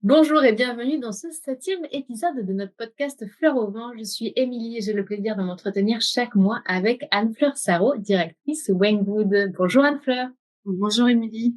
Bonjour et bienvenue dans ce 7e épisode de notre podcast Fleur au vent. Je suis Émilie et j'ai le plaisir de m'entretenir chaque mois avec Anne-Fleur Sarrault, directrice Wengwood. Bonjour Anne-Fleur. Bonjour Émilie.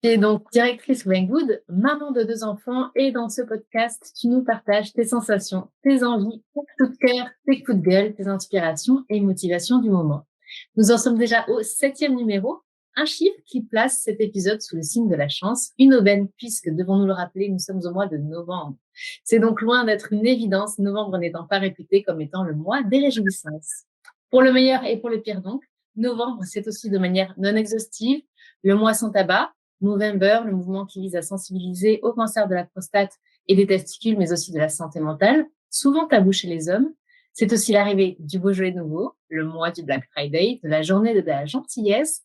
Et donc directrice Wengwood, maman de 2 enfants, et dans ce podcast, tu nous partages tes sensations, tes envies, tes coups de cœur, tes coups de gueule, tes inspirations et motivations du moment. Nous en sommes déjà au 7e numéro, un chiffre qui place cet épisode sous le signe de la chance, une aubaine puisque, devons-nous le rappeler, nous sommes au mois de novembre. C'est donc loin d'être une évidence, novembre n'étant pas réputé comme étant le mois des réjouissances. Pour le meilleur et pour le pire donc, novembre, c'est aussi de manière non exhaustive le mois sans tabac, Movember, le mouvement qui vise à sensibiliser au cancer de la prostate et des testicules, mais aussi de la santé mentale, souvent tabou chez les hommes. C'est aussi l'arrivée du Beaujolais nouveau, le mois du Black Friday, de la journée de la gentillesse,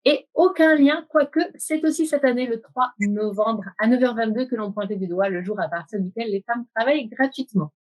et aucun lien, quoique c'est aussi cette année, le 3 novembre, à 9h22, que l'on pointait du doigt le jour à partir duquel les femmes travaillent gratuitement.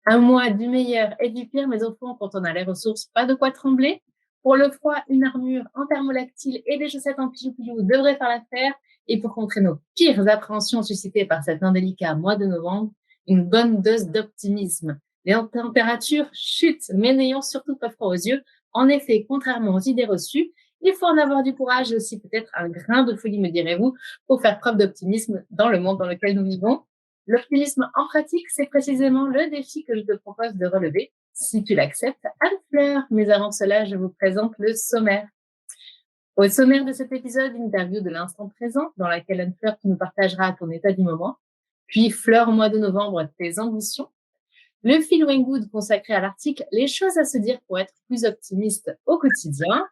Un mois du meilleur et du pire, mais au fond, quand on a les ressources, pas de quoi trembler. Pour le froid, une armure en thermolactyle et des chaussettes en piou-piou devraient faire l'affaire. Et pour contrer nos pires appréhensions suscitées par cet indélicat mois de novembre, une bonne dose d'optimisme. Les températures chutent, mais n'ayons surtout pas froid aux yeux. En effet, contrairement aux idées reçues, il faut en avoir du courage et aussi peut-être un grain de folie, me direz-vous, pour faire preuve d'optimisme dans le monde dans lequel nous vivons. L'optimisme en pratique, c'est précisément le défi que je te propose de relever, si tu l'acceptes, Anne-Fleur. Mais avant cela, je vous présente le sommaire. Au sommaire de cet épisode, interview de l'instant présent, dans laquelle Anne-Fleur nous partagera ton état du moment, puis Fleur au mois de novembre, tes ambitions, le fil Wengwood consacré à l'article Les choses à se dire pour être plus optimiste au quotidien,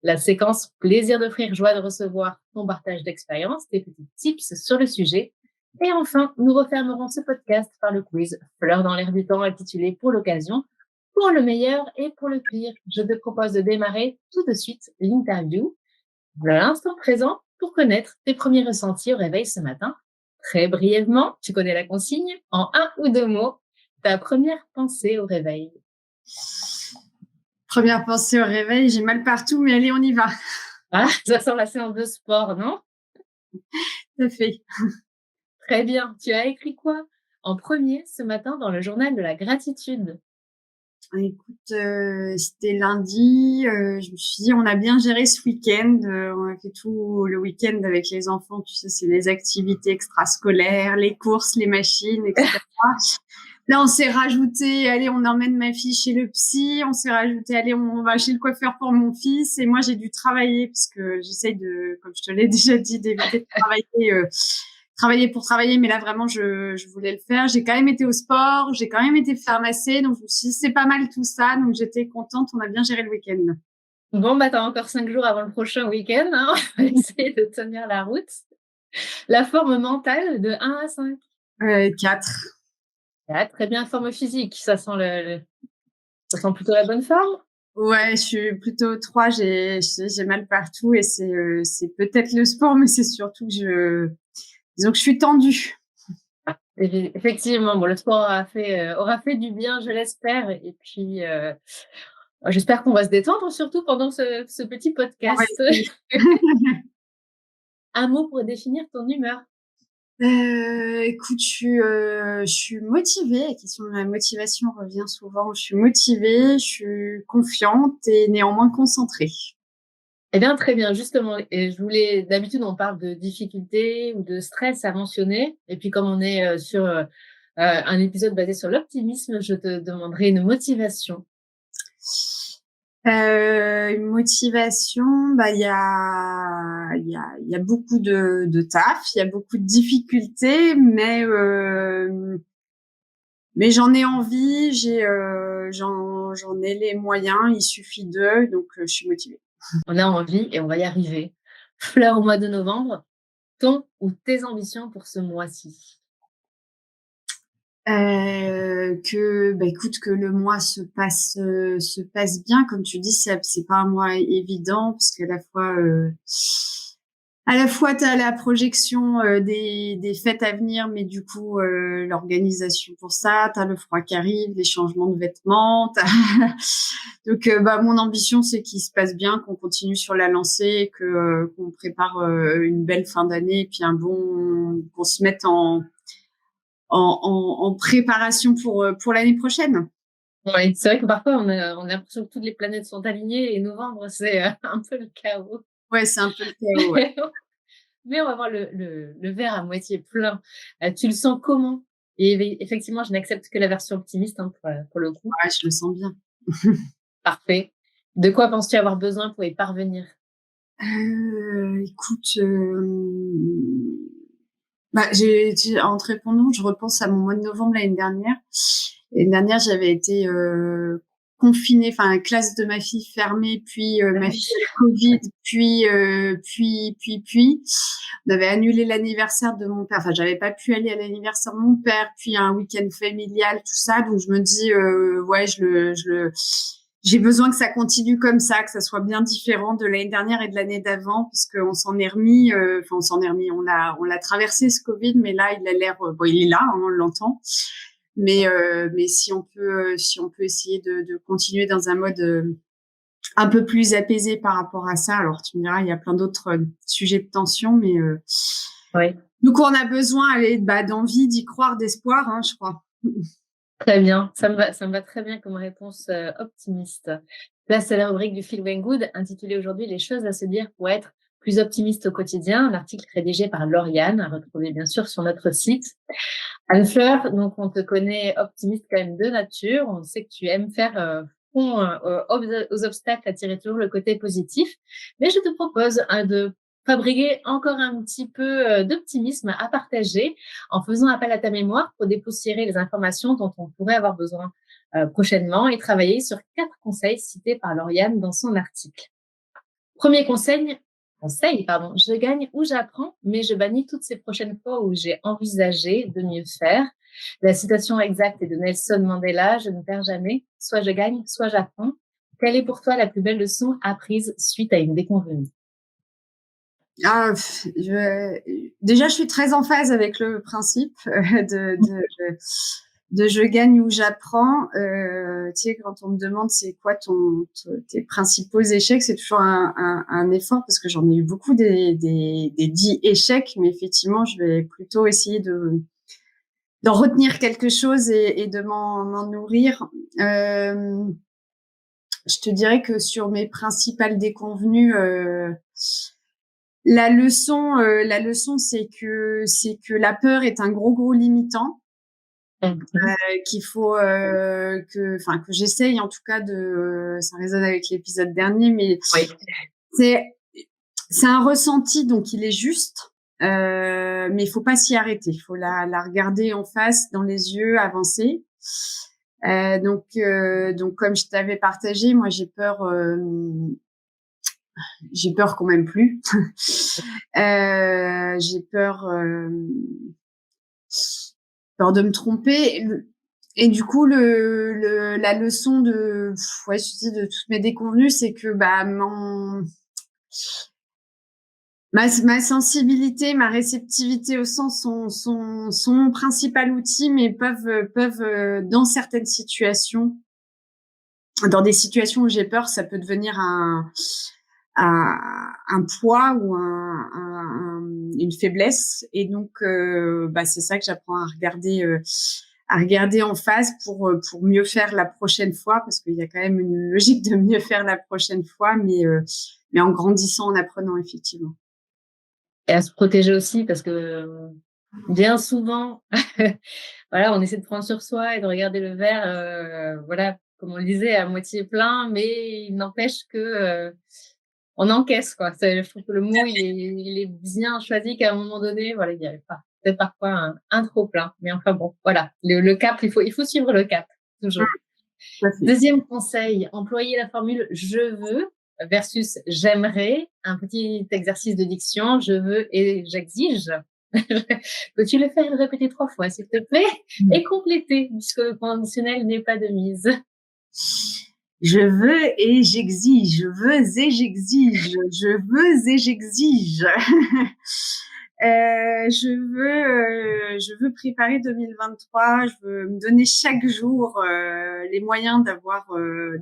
la séquence plaisir d'offrir, joie de recevoir, ton partage d'expérience, tes petits tips sur le sujet. Et enfin, nous refermerons ce podcast par le quiz Fleur dans l'air du temps, intitulé pour l'occasion, pour le meilleur et pour le pire. Je te propose de démarrer tout de suite l'interview de l'instant présent pour connaître tes premiers ressentis au réveil ce matin. Très brièvement, tu connais la consigne, en 1 ou 2 mots, ta première pensée au réveil. Première pensée au réveil, j'ai mal partout, mais allez, on y va. Ah, ça sent la séance de sport, non? Tout à fait. Très bien. Tu as écrit quoi en premier ce matin dans le journal de la gratitude? Écoute, c'était lundi. Je me suis dit, on a bien géré ce week-end. On a fait tout le week-end avec les enfants. Tu sais, c'est les activités extrascolaires, les courses, les machines, etc. Là, on s'est rajouté, allez, on emmène ma fille chez le psy. On s'est rajouté, allez, on va chez le coiffeur pour mon fils. Et moi, j'ai dû travailler parce que j'essaye de, comme je te l'ai déjà dit, d'éviter de travailler pour travailler, mais là vraiment je voulais le faire. J'ai quand même été au sport, j'ai quand même été faire masser, donc je me suis dit c'est pas mal tout ça, donc j'étais contente, on a bien géré le week-end. Bon, bah, t'as encore 5 jours avant le prochain week-end, hein. On va essayer de tenir la route. La forme mentale de 1 à 5. 4. Ah, très bien, forme physique. Ça ça sent plutôt la bonne forme? Ouais, je suis plutôt 3, j'ai mal partout et c'est peut-être le sport, mais c'est surtout que disons que je suis tendue. Effectivement, bon, le sport aura fait du bien, je l'espère. Et puis, j'espère qu'on va se détendre surtout pendant ce petit On va podcast. essayer. Un mot pour définir ton humeur. Écoute, je suis motivée. La question de la motivation revient souvent. Je suis motivée, je suis confiante et néanmoins concentrée. Eh bien, très bien, justement. Et d'habitude, on parle de difficultés ou de stress à mentionner. Et puis, comme on est sur un épisode basé sur l'optimisme, je te demanderai une motivation. Une motivation, bah il y a beaucoup de taf, il y a beaucoup de difficultés, mais j'en ai envie, j'en ai les moyens, il suffit d'eux, donc je suis motivée. On a envie et on va y arriver. Fleur au mois de novembre, ton ou tes ambitions pour ce mois-ci? Écoute, que le mois se passe bien, comme tu dis, c'est pas un mois évident parce qu'à la fois t'as la projection des fêtes à venir, mais du coup l'organisation pour ça, t'as le froid qui arrive, les changements de vêtements, donc mon ambition c'est qu'il se passe bien, qu'on continue sur la lancée, qu'on prépare une belle fin d'année et puis qu'on se mette en préparation pour l'année prochaine. Oui, c'est vrai que parfois on a l'impression que toutes les planètes sont alignées et novembre, c'est un peu le chaos. Ouais, c'est un peu le chaos, ouais. Mais on va voir le verre à moitié plein. Tu le sens comment? Et effectivement, je n'accepte que la version optimiste, hein, pour le coup. Ouais, je le sens bien. Parfait. De quoi penses-tu avoir besoin pour y parvenir? Écoute, en te répondant, je repense à mon mois de novembre l'année dernière. L'année dernière, j'avais été confinée, enfin, la classe de ma fille fermée, puis ma fille a le Covid, puis. On avait annulé l'anniversaire de mon père. Enfin, j'avais pas pu aller à l'anniversaire de mon père, puis un week-end familial, tout ça. Donc, je me dis, ouais, j'ai besoin que ça continue comme ça, que ça soit bien différent de l'année dernière et de l'année d'avant, puisqu'on s'en est remis, on l'a traversé ce Covid, mais là, il a l'air, bon, il est là, hein, on l'entend. Mais si on peut essayer de continuer dans un mode un peu plus apaisé par rapport à ça. Alors, tu me diras, il y a plein d'autres sujets de tension, mais Oui. donc on a besoin d'envie, d'y croire, d'espoir, hein, je crois. Très bien, ça me va très bien comme réponse optimiste. Là, c'est la rubrique du Feel When Good, intitulée aujourd'hui Les choses à se dire pour être plus optimiste au quotidien, un article rédigé par Lauriane, à retrouver bien sûr sur notre site. Anne-Fleur, donc on te connaît optimiste quand même de nature, on sait que tu aimes faire front aux obstacles, à tirer toujours le côté positif, mais je te propose de fabriquer encore un petit peu d'optimisme à partager en faisant appel à ta mémoire pour dépoussiérer les informations dont on pourrait avoir besoin prochainement et travailler sur 4 conseils cités par Lauriane dans son article. Premier conseil, pardon, je gagne ou j'apprends, mais je bannis toutes ces prochaines fois où j'ai envisagé de mieux faire. La citation exacte est de Nelson Mandela, je ne perds jamais, soit je gagne, soit j'apprends. Quelle est pour toi la plus belle leçon apprise suite à une déconvenue? Déjà, je suis très en phase avec le principe de je gagne ou j'apprends. Tu sais, quand on me demande c'est quoi tes principaux échecs, c'est toujours un effort parce que j'en ai eu beaucoup des 10 échecs, mais effectivement, je vais plutôt essayer d'en retenir quelque chose et de m'en nourrir. Je te dirais que sur mes principales déconvenues, la leçon, c'est que la peur est un gros limitant, qu'il faut que j'essaye en tout cas ça résonne avec l'épisode dernier, mais Oui. c'est un ressenti, donc il est juste, mais il faut pas s'y arrêter. Il faut la regarder en face, dans les yeux, avancer. Donc comme je t'avais partagé, moi j'ai peur quand même plus. J'ai peur de me tromper. Et du coup, la leçon de toutes mes déconvenues, c'est que ma sensibilité, ma réceptivité au sens sont mon principal outil, mais peuvent dans certaines situations, dans des situations où j'ai peur, ça peut devenir un poids ou une faiblesse. Et donc, c'est ça que j'apprends à regarder en face pour mieux faire la prochaine fois, parce qu'il y a quand même une logique de mieux faire la prochaine fois, mais en grandissant, en apprenant, effectivement. Et à se protéger aussi parce que bien souvent, voilà, on essaie de prendre sur soi et de regarder le verre, voilà, comme on le disait, à moitié plein, mais il n'empêche que on encaisse, quoi. Je trouve que le mot, il est bien choisi qu'à un moment donné, voilà, il y a peut-être parfois un trop plein. Mais enfin bon, voilà, le cap, il faut suivre le cap, toujours. Deuxième conseil, employer la formule je veux versus j'aimerais. Un petit exercice de diction, je veux et j'exige. Peux-tu le faire et le répéter 3 fois, s'il te plaît? Et compléter, puisque le conditionnel n'est pas de mise. Je veux et j'exige. Je veux et j'exige. Je veux et j'exige. Je veux préparer 2023. Je veux me donner chaque jour les moyens d'avoir,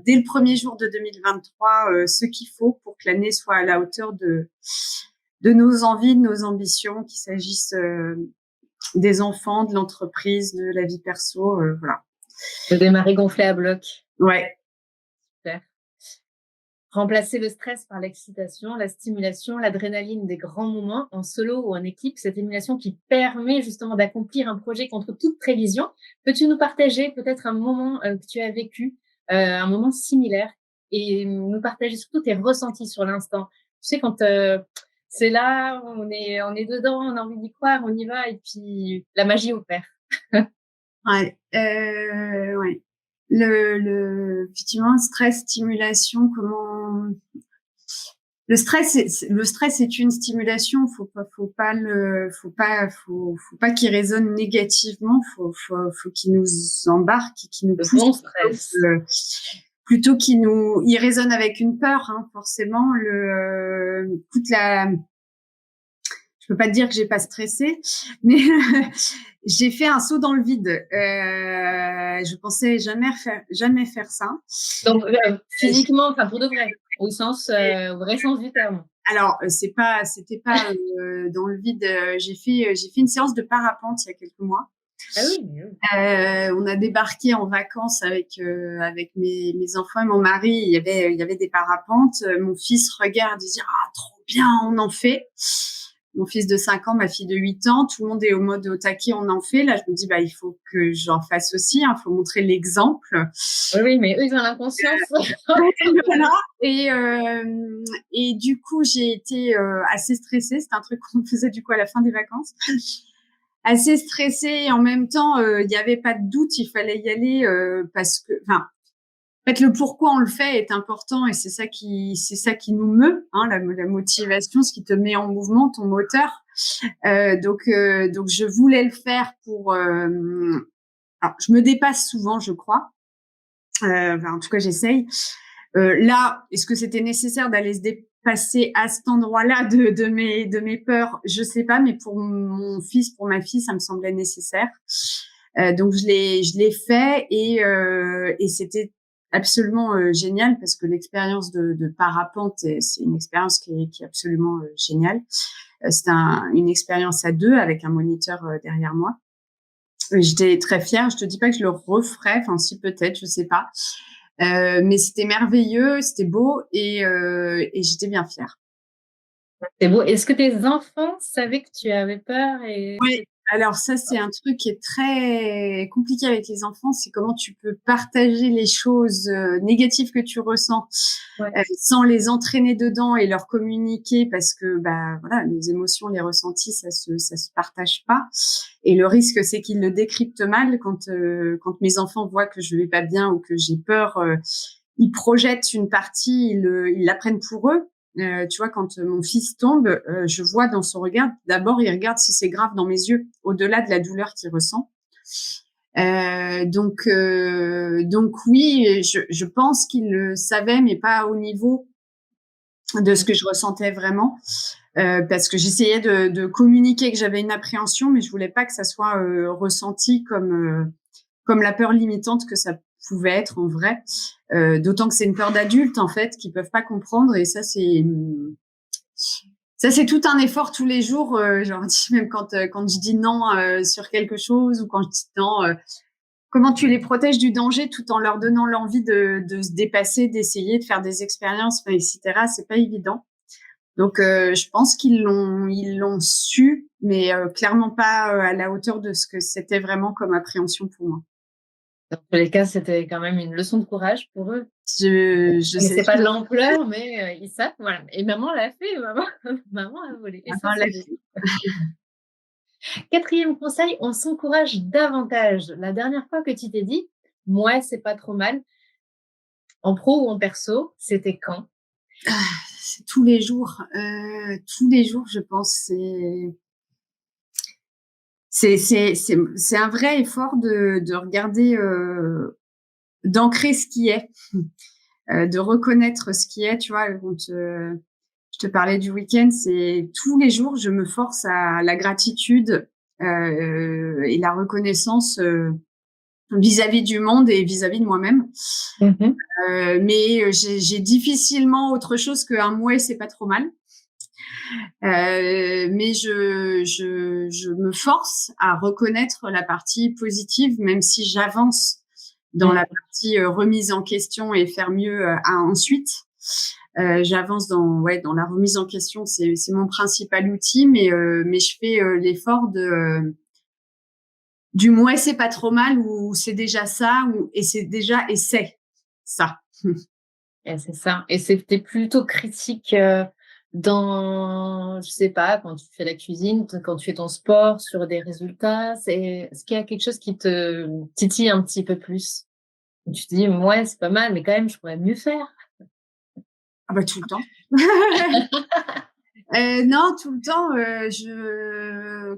dès le premier jour de 2023, ce qu'il faut pour que l'année soit à la hauteur de nos envies, de nos ambitions, qu'il s'agisse des enfants, de l'entreprise, de la vie perso, voilà. De démarrer gonflé à bloc. Ouais. Super. Remplacer le stress par l'excitation, la stimulation, l'adrénaline des grands moments en solo ou en équipe, cette émulation qui permet justement d'accomplir un projet contre toute prévision. Peux-tu nous partager peut-être un moment que tu as vécu, un moment similaire et nous partager surtout tes ressentis sur l'instant? Tu sais, quand c'est là, on est dedans, on a envie d'y croire, on y va et puis la magie opère. Ouais. Ouais. Effectivement, stress, stimulation, comment le stress est une stimulation. Faut pas qu'il résonne négativement. Faut qu'il nous embarque, qu'il nous Le pousse. bon stress. Plutôt il résonne avec une peur, hein, forcément. Écoute, je peux pas te dire que j'ai pas stressé, mais j'ai fait un saut dans le vide. Je pensais jamais faire ça. Donc, physiquement, enfin, pour de vrai, au sens, au vrai sens du terme. Alors, c'était pas dans le vide. J'ai fait une séance de parapente il y a quelques mois. Ah oui, oui. On a débarqué en vacances avec mes enfants et mon mari. Il y avait des parapentes. Mon fils regarde, il dit trop bien, on en fait. Mon fils de 5 ans, ma fille de 8 ans, tout le monde est au mode au taquet, on en fait. Là, je me dis il faut que j'en fasse aussi. Il faut montrer l'exemple. Oui, mais eux ils ont l'inconscience. Voilà. Et du coup, j'ai été assez stressée. C'était un truc qu'on faisait du coup à la fin des vacances. Assez stressée et en même temps, il n'y avait pas de doute, il fallait y aller parce que, en fait, le pourquoi on le fait est important et c'est ça qui nous meut, hein, la motivation, ce qui te met en mouvement, ton moteur. Donc je voulais le faire pour. Alors, je me dépasse souvent, je crois. En tout cas, j'essaye. Là, est-ce que c'était nécessaire d'aller se dépasser à cet endroit-là de mes peurs? Je sais pas, mais pour mon fils, pour ma fille, ça me semblait nécessaire. Donc je l'ai fait et c'était absolument génial parce que l'expérience de parapente, c'est une expérience qui est absolument géniale. C'était une expérience à 2 avec un moniteur derrière moi. J'étais très fière. Je te dis pas que je le referais. Enfin, si peut-être, je sais pas. Mais c'était merveilleux, c'était beau et j'étais bien fière. C'est beau. Est-ce que tes enfants savaient que tu avais peur et Oui, alors ça, c'est un truc qui est très compliqué avec les enfants, c'est comment tu peux partager les choses négatives que tu ressens ouais. sans les entraîner dedans et leur communiquer parce que voilà, les émotions, les ressentis, ça se partage pas. Et le risque, c'est qu'ils le décryptent mal quand mes enfants voient que je vais pas bien ou que j'ai peur. Ils projettent une partie, ils la prennent pour eux. Tu vois, quand mon fils tombe, je vois dans son regard, d'abord, il regarde si c'est grave dans mes yeux, au-delà de la douleur qu'il ressent. Donc oui, je pense qu'il le savait, mais pas au niveau de ce que je ressentais vraiment, parce que j'essayais de communiquer que j'avais une appréhension, mais je voulais pas que ça soit ressenti comme la peur limitante que ça pouvait être en vrai. D'autant que c'est une peur d'adulte en fait qui peuvent pas comprendre et ça c'est tout un effort tous les jours. Genre même quand je dis non sur quelque chose ou quand je dis non, comment tu les protèges du danger tout en leur donnant l'envie de se dépasser, d'essayer de faire des expériences, etc. C'est pas évident. Donc je pense ils l'ont su, mais clairement pas à la hauteur de ce que c'était vraiment comme appréhension pour moi. Dans tous les cas, c'était quand même une leçon de courage pour eux. Je sais. C'est pas de l'ampleur, mais ils savent, voilà. Et maman l'a fait, maman a volé. Et ça, c'est beau. 4e conseil, on s'encourage davantage. La dernière fois que tu t'es dit, moi, c'est pas trop mal, en pro ou en perso, c'était quand? C'est tous les jours. Tous les jours, je pense. C'est un vrai effort de regarder, d'ancrer ce qui est, de reconnaître ce qui est. Tu vois, quand je te parlais du week-end, c'est tous les jours, je me force à la gratitude et la reconnaissance vis-à-vis du monde et vis-à-vis de moi-même. Mais j'ai difficilement autre chose qu'un mouais, c'est pas trop mal. Mais je me force à reconnaître la partie positive, même si j'avance dans la partie remise en question et faire mieux ensuite. J'avance dans la remise en question, c'est mon principal outil, mais je fais l'effort de du moins c'est pas trop mal, ou c'est déjà ça, et c'est ça. Et c'est ça. Et c'était plutôt critique dans, je sais pas, quand tu fais la cuisine, quand tu fais ton sport, sur des résultats. Est-ce qu'il y a quelque chose qui te titille un petit peu plus? Tu te dis, ouais, c'est pas mal, mais quand même, je pourrais mieux faire. Ah bah tout le temps. Non, tout le temps.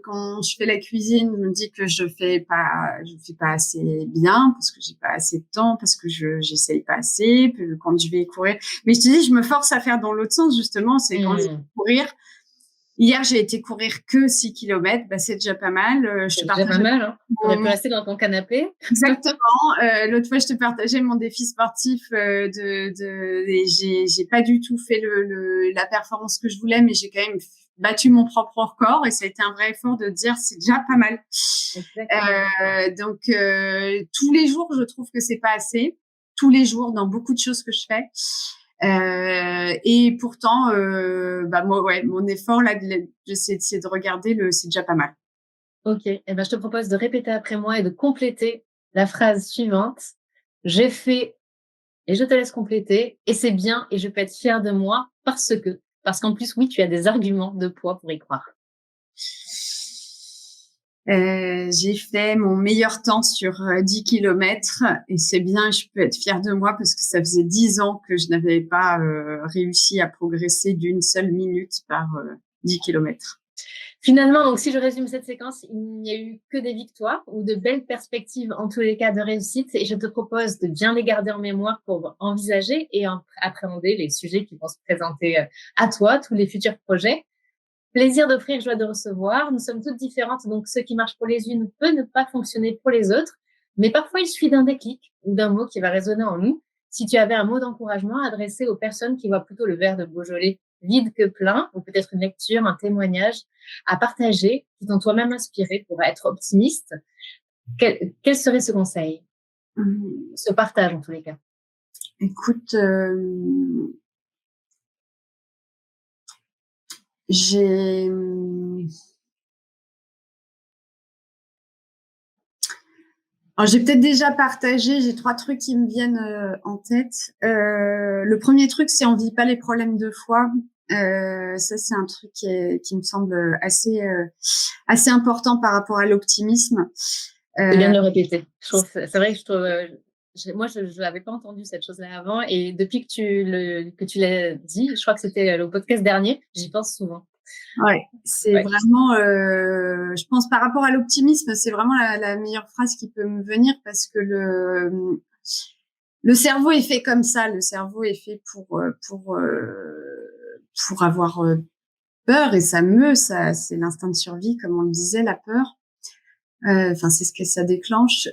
Quand je fais la cuisine, je me dis que je fais pas assez bien, parce que j'ai pas assez de temps, parce que j'essaye pas assez. Quand je vais courir, mais je te dis, je me force à faire dans l'autre sens, justement. C'est quand je vais courir. Hier, j'ai été courir que 6 kilomètres. Bah, c'est déjà pas mal. Je C'est te déjà pas partage mal, hein. T'aurais pu rester dans ton canapé. exactement. L'autre fois, je te partageais mon défi sportif et j'ai pas du tout fait la performance que je voulais, mais j'ai quand même battu mon propre record, et ça a été un vrai effort de dire c'est déjà pas mal. Donc tous les jours, je trouve que c'est pas assez. Tous les jours, dans beaucoup de choses que je fais. Et pourtant, mon effort là, c'est de regarder c'est déjà pas mal. Ok. Eh ben, je te propose de répéter après moi et de compléter la phrase suivante. J'ai fait, et je te laisse compléter, et c'est bien, et je peux être fière de moi parce qu'en plus, oui, tu as des arguments de poids pour y croire. J'ai fait mon meilleur temps sur 10 kilomètres, et c'est bien, je peux être fière de moi parce que ça faisait 10 ans que je n'avais pas réussi à progresser d'une seule minute par 10 kilomètres. Finalement, donc, si je résume cette séquence, il n'y a eu que des victoires ou de belles perspectives, en tous les cas, de réussite. Et je te propose de bien les garder en mémoire pour envisager et appréhender les sujets qui vont se présenter à toi, tous les futurs projets. Plaisir d'offrir, joie de recevoir. Nous sommes toutes différentes, donc ce qui marche pour les unes peut ne pas fonctionner pour les autres. Mais parfois, il suffit d'un déclic ou d'un mot qui va résonner en nous. Si tu avais un mot d'encouragement adressé aux personnes qui voient plutôt le verre de Beaujolais vide que plein, ou peut-être une lecture, un témoignage à partager, qui t'ont toi-même inspiré pour être optimiste, quel serait ce conseil? Ce partage, en tous les cas. Écoute, j'ai peut-être déjà partagé, j'ai 3 trucs qui me viennent en tête. Le premier truc, c'est on vit pas les problèmes 2 fois. Ça, c'est un truc qui me semble assez important par rapport à l'optimisme. C'est bien de le répéter. C'est vrai que je trouve, moi, je l'avais pas entendu cette chose-là avant, et depuis que tu l'as dit, je crois que c'était le podcast dernier, j'y pense souvent. Ouais, c'est vraiment, je pense, par rapport à l'optimisme, c'est vraiment la meilleure phrase qui peut me venir, parce que le cerveau est fait comme ça. Le cerveau est fait pour avoir peur, et ça, c'est l'instinct de survie, comme on le disait, la peur. Enfin, c'est ce que ça déclenche.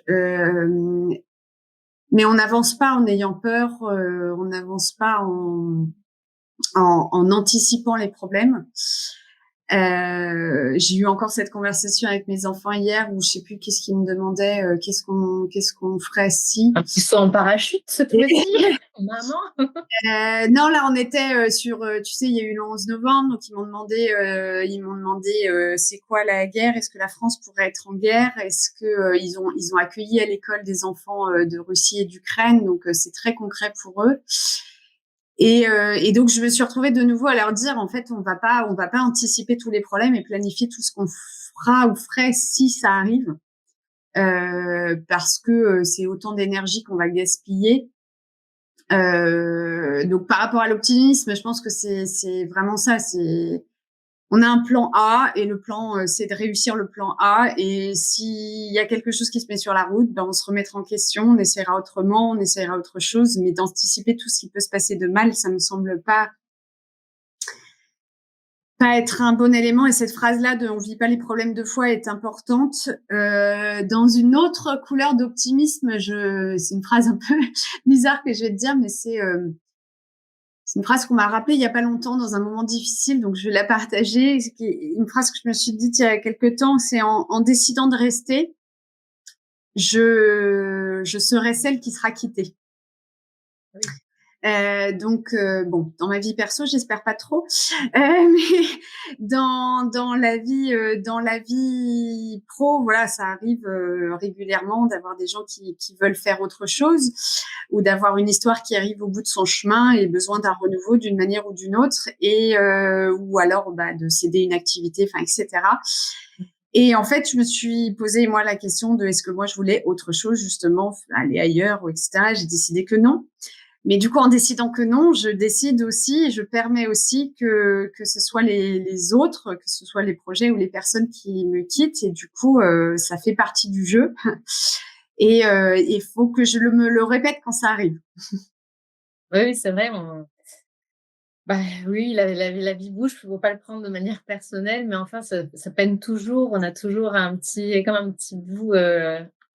Mais on n'avance pas en ayant peur, on n'avance pas en anticipant les problèmes. J'ai eu encore cette conversation avec mes enfants hier, où je sais plus qu'est-ce qu'ils me demandaient, qu'est-ce qu'on ferait si. Un petit saut en parachute, cette fois-ci, maman. Non, là, on était sur, tu sais, il y a eu le 11 novembre, donc ils m'ont demandé, c'est quoi la guerre? Est-ce que la France pourrait être en guerre? Est-ce que ils ont accueilli à l'école des enfants de Russie et d'Ukraine, donc c'est très concret pour eux. Et donc je me suis retrouvée de nouveau à leur dire, en fait, on va pas anticiper tous les problèmes et planifier tout ce qu'on fera ou ferait si ça arrive, parce que c'est autant d'énergie qu'on va gaspiller. Donc par rapport à l'optimisme, je pense que c'est vraiment ça. On a un plan A, et le plan, c'est de réussir le plan A. Et s'il y a quelque chose qui se met sur la route, ben on se remettra en question, on essaiera autrement, on essaiera autre chose. Mais d'anticiper tout ce qui peut se passer de mal, ça me semble pas être un bon élément. Et cette phrase-là de on vit pas les problèmes 2 fois est importante. Dans une autre couleur d'optimisme, c'est une phrase un peu bizarre que je vais te dire, mais C'est une phrase qu'on m'a rappelée il n'y a pas longtemps dans un moment difficile, donc je vais la partager. Une phrase que je me suis dite il y a quelque temps, c'est en décidant de rester, je serai celle qui sera quittée. Oui. Donc bon, dans ma vie perso, j'espère pas trop, mais dans la vie pro, voilà, ça arrive régulièrement d'avoir des gens qui veulent faire autre chose, ou d'avoir une histoire qui arrive au bout de son chemin et besoin d'un renouveau d'une manière ou d'une autre, et ou alors de céder une activité, enfin, etc. Et en fait, je me suis posé moi la question de est-ce que moi je voulais autre chose, justement, aller ailleurs, ou etc. J'ai décidé que non. Mais du coup, en décidant que non, je décide aussi, je permets aussi que ce soit les autres, que ce soit les projets ou les personnes qui me quittent. Et du coup, ça fait partie du jeu. Et il faut que je me le répète quand ça arrive. Oui, oui, c'est vrai, bah, oui, la vie bouge, faut pas le prendre de manière personnelle, mais enfin, ça peine toujours. On a toujours comme un petit bout,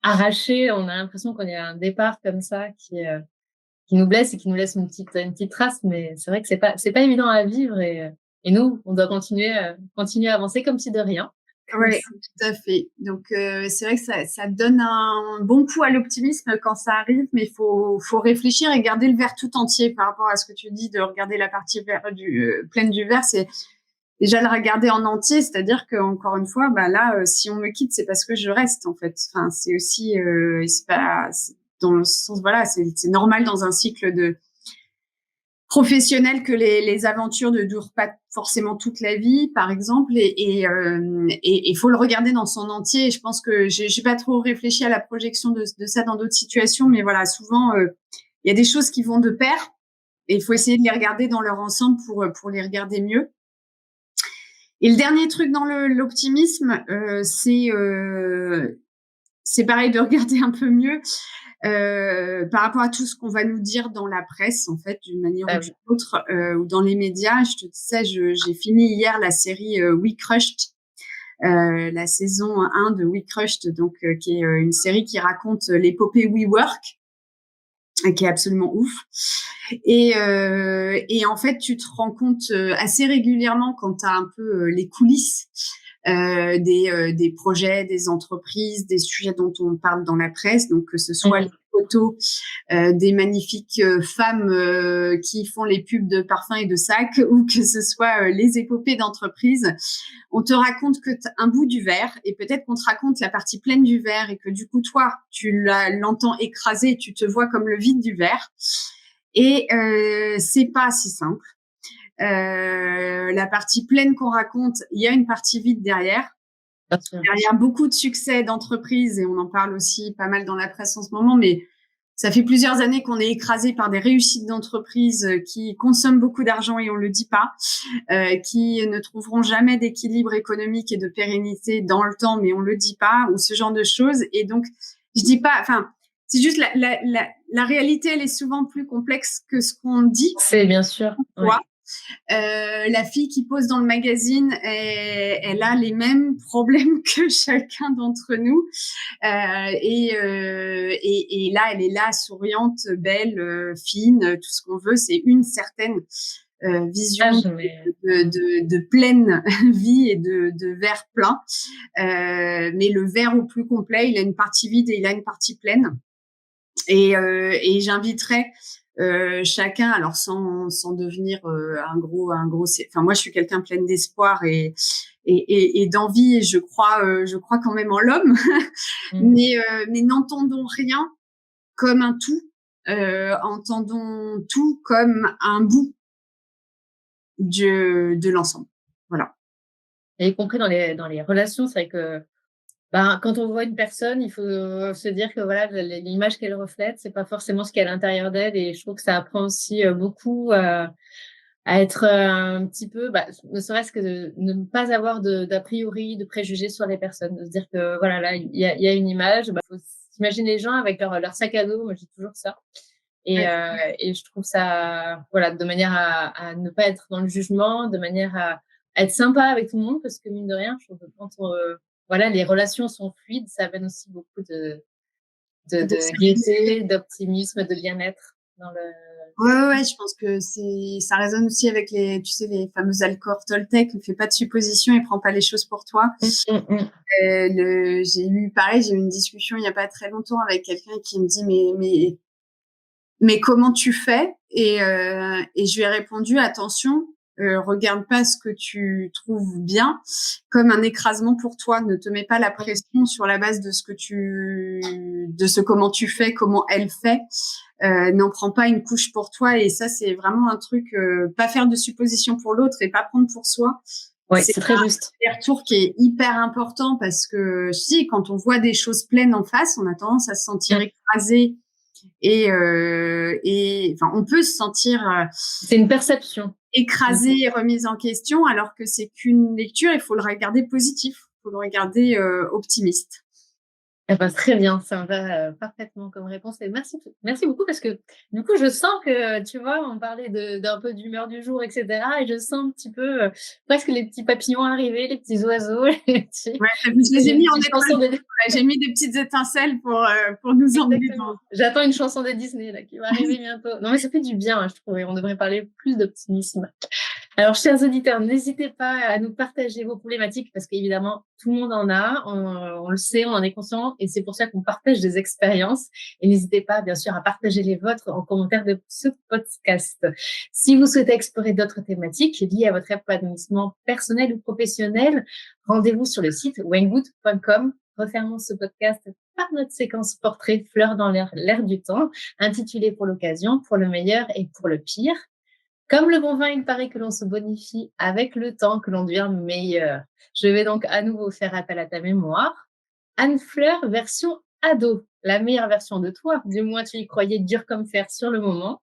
arraché. On a l'impression qu'on y a un départ comme ça qui nous blesse et qui nous laisse une petite trace, mais c'est vrai que c'est pas évident à vivre et nous, on doit continuer à avancer comme si de rien. Comme Oui, si tout à fait. Donc, c'est vrai que ça donne un bon coup à l'optimisme quand ça arrive, mais faut réfléchir et garder le verre tout entier par rapport à ce que tu dis de regarder la partie pleine du verre. C'est déjà le regarder en entier, c'est-à-dire que encore une fois, là, si on me quitte, c'est parce que je reste en fait. Enfin, c'est aussi, c'est pas c'est dans le sens, voilà, c'est normal dans un cycle de professionnel que les aventures ne durent pas forcément toute la vie, par exemple, et faut le regarder dans son entier. Et je pense que j'ai pas trop réfléchi à la projection de ça dans d'autres situations, mais voilà, souvent il y a des choses qui vont de pair et il faut essayer de les regarder dans leur ensemble pour les regarder mieux. Et le dernier truc dans l'optimisme, c'est pareil de regarder un peu mieux par rapport à tout ce qu'on va nous dire dans la presse, en fait, d'une manière ou bah, d'une oui. autre, ou dans les médias. Je te disais, j'ai fini hier la série We Crushed, la saison 1 de We Crushed, donc qui est une série qui raconte l'épopée WeWork, qui est absolument ouf. Et en fait, tu te rends compte assez régulièrement quand tu as un peu les coulisses des projets, des entreprises, des sujets dont on parle dans la presse, donc que ce soit les Mmh. photos des magnifiques femmes qui font les pubs de parfums et de sacs, ou que ce soit les épopées d'entreprises. On te raconte que un bout du verre, et peut-être qu'on te raconte la partie pleine du verre, et que du coup, toi, tu l'entends écraser, et tu te vois comme le vide du verre. Et c'est pas si simple. La partie pleine qu'on raconte, il y a une partie vide derrière. Bien sûr. Derrière beaucoup de succès d'entreprises, et on en parle aussi pas mal dans la presse en ce moment, mais ça fait plusieurs années qu'on est écrasé par des réussites d'entreprises qui consomment beaucoup d'argent et on le dit pas, qui ne trouveront jamais d'équilibre économique et de pérennité dans le temps, mais on le dit pas, ou ce genre de choses. Et donc, je dis pas, enfin, c'est juste la réalité, elle est souvent plus complexe que ce qu'on dit. C'est bien sûr, Quoi. oui. La fille qui pose dans le magazine, elle a les mêmes problèmes que chacun d'entre nous. Et là, elle est là, souriante, belle, fine, tout ce qu'on veut. C'est une certaine Ah, vision de pleine vie et de verre plein. Mais le verre au plus complet, il a une partie vide et il a une partie pleine. Et j'inviterais chacun, alors sans devenir enfin moi je suis quelqu'un pleine d'espoir et d'envie, et je crois quand même en l'homme. Mmh. Mais n'entendons rien comme un tout, entendons tout comme un bout de l'ensemble. Voilà. Et y compris dans les relations, c'est vrai que, quand on voit une personne, il faut se dire que voilà, l'image qu'elle reflète, c'est pas forcément ce qu'il y a à l'intérieur d'elle, et je trouve que ça apprend aussi, beaucoup, à être, un petit peu, ne serait-ce que de ne pas avoir d'a priori, de préjugés sur les personnes. De se dire que voilà, là, il y a une image, faut s'imaginer les gens avec leur sac à dos. Moi, je dis toujours ça. Et Ouais. je trouve ça, voilà, de manière à ne pas être dans le jugement, de manière à être sympa avec tout le monde, parce que mine de rien, je trouve que quand voilà, les relations sont fluides, ça amène aussi beaucoup de gaieté, d'optimisme, de bien-être dans Ouais, je pense que ça résonne aussi avec tu sais, les fameux accords Toltec. Ne fais pas de suppositions et prends pas les choses pour toi. J'ai eu une discussion il y a pas très longtemps avec quelqu'un qui me dit mais comment tu fais? Et je lui ai répondu, attention, regarde pas ce que tu trouves bien comme un écrasement pour toi. Ne te mets pas la pression sur la base de comment tu fais, comment elle fait. N'en prends pas une couche pour toi. Et ça, c'est vraiment un truc, pas faire de suppositions pour l'autre et pas prendre pour soi. Oui, c'est très juste. C'est un retour qui est hyper important parce que si, quand on voit des choses pleines en face, on a tendance à se sentir écrasé. Et enfin, on peut se sentir c'est une perception écrasé et remise en question, alors que c'est qu'une lecture. Il faut le regarder positif, il faut le regarder optimiste. Eh ben, très bien, ça me va parfaitement comme réponse. Et merci beaucoup parce que du coup, je sens que, tu vois, on parlait d'un peu d'humeur du jour, etc. Et je sens un petit peu presque les petits papillons arriver, les petits oiseaux. Les petits, ouais, je les ai mis en étoile. J'ai mis des petites étincelles pour nous emmener dans... J'attends une chanson de Disney là, qui va arriver bientôt. Non, mais ça fait du bien, je trouve. Et on devrait parler plus d'optimisme. Alors, chers auditeurs, n'hésitez pas à nous partager vos problématiques parce qu'évidemment, tout le monde en a, on le sait, on en est conscient et c'est pour ça qu'on partage des expériences. Et n'hésitez pas, bien sûr, à partager les vôtres en commentaire de ce podcast. Si vous souhaitez explorer d'autres thématiques liées à votre épanouissement personnel ou professionnel, rendez-vous sur le site waynegood.com. Refermons ce podcast par notre séquence portrait fleur dans l'air du temps, intitulée pour l'occasion, pour le meilleur et pour le pire. Comme le bon vin, il paraît que l'on se bonifie avec le temps, que l'on devient meilleur. Je vais donc à nouveau faire appel à ta mémoire. Anne Fleur, version ado, la meilleure version de toi. Du moins, tu y croyais dur comme fer sur le moment.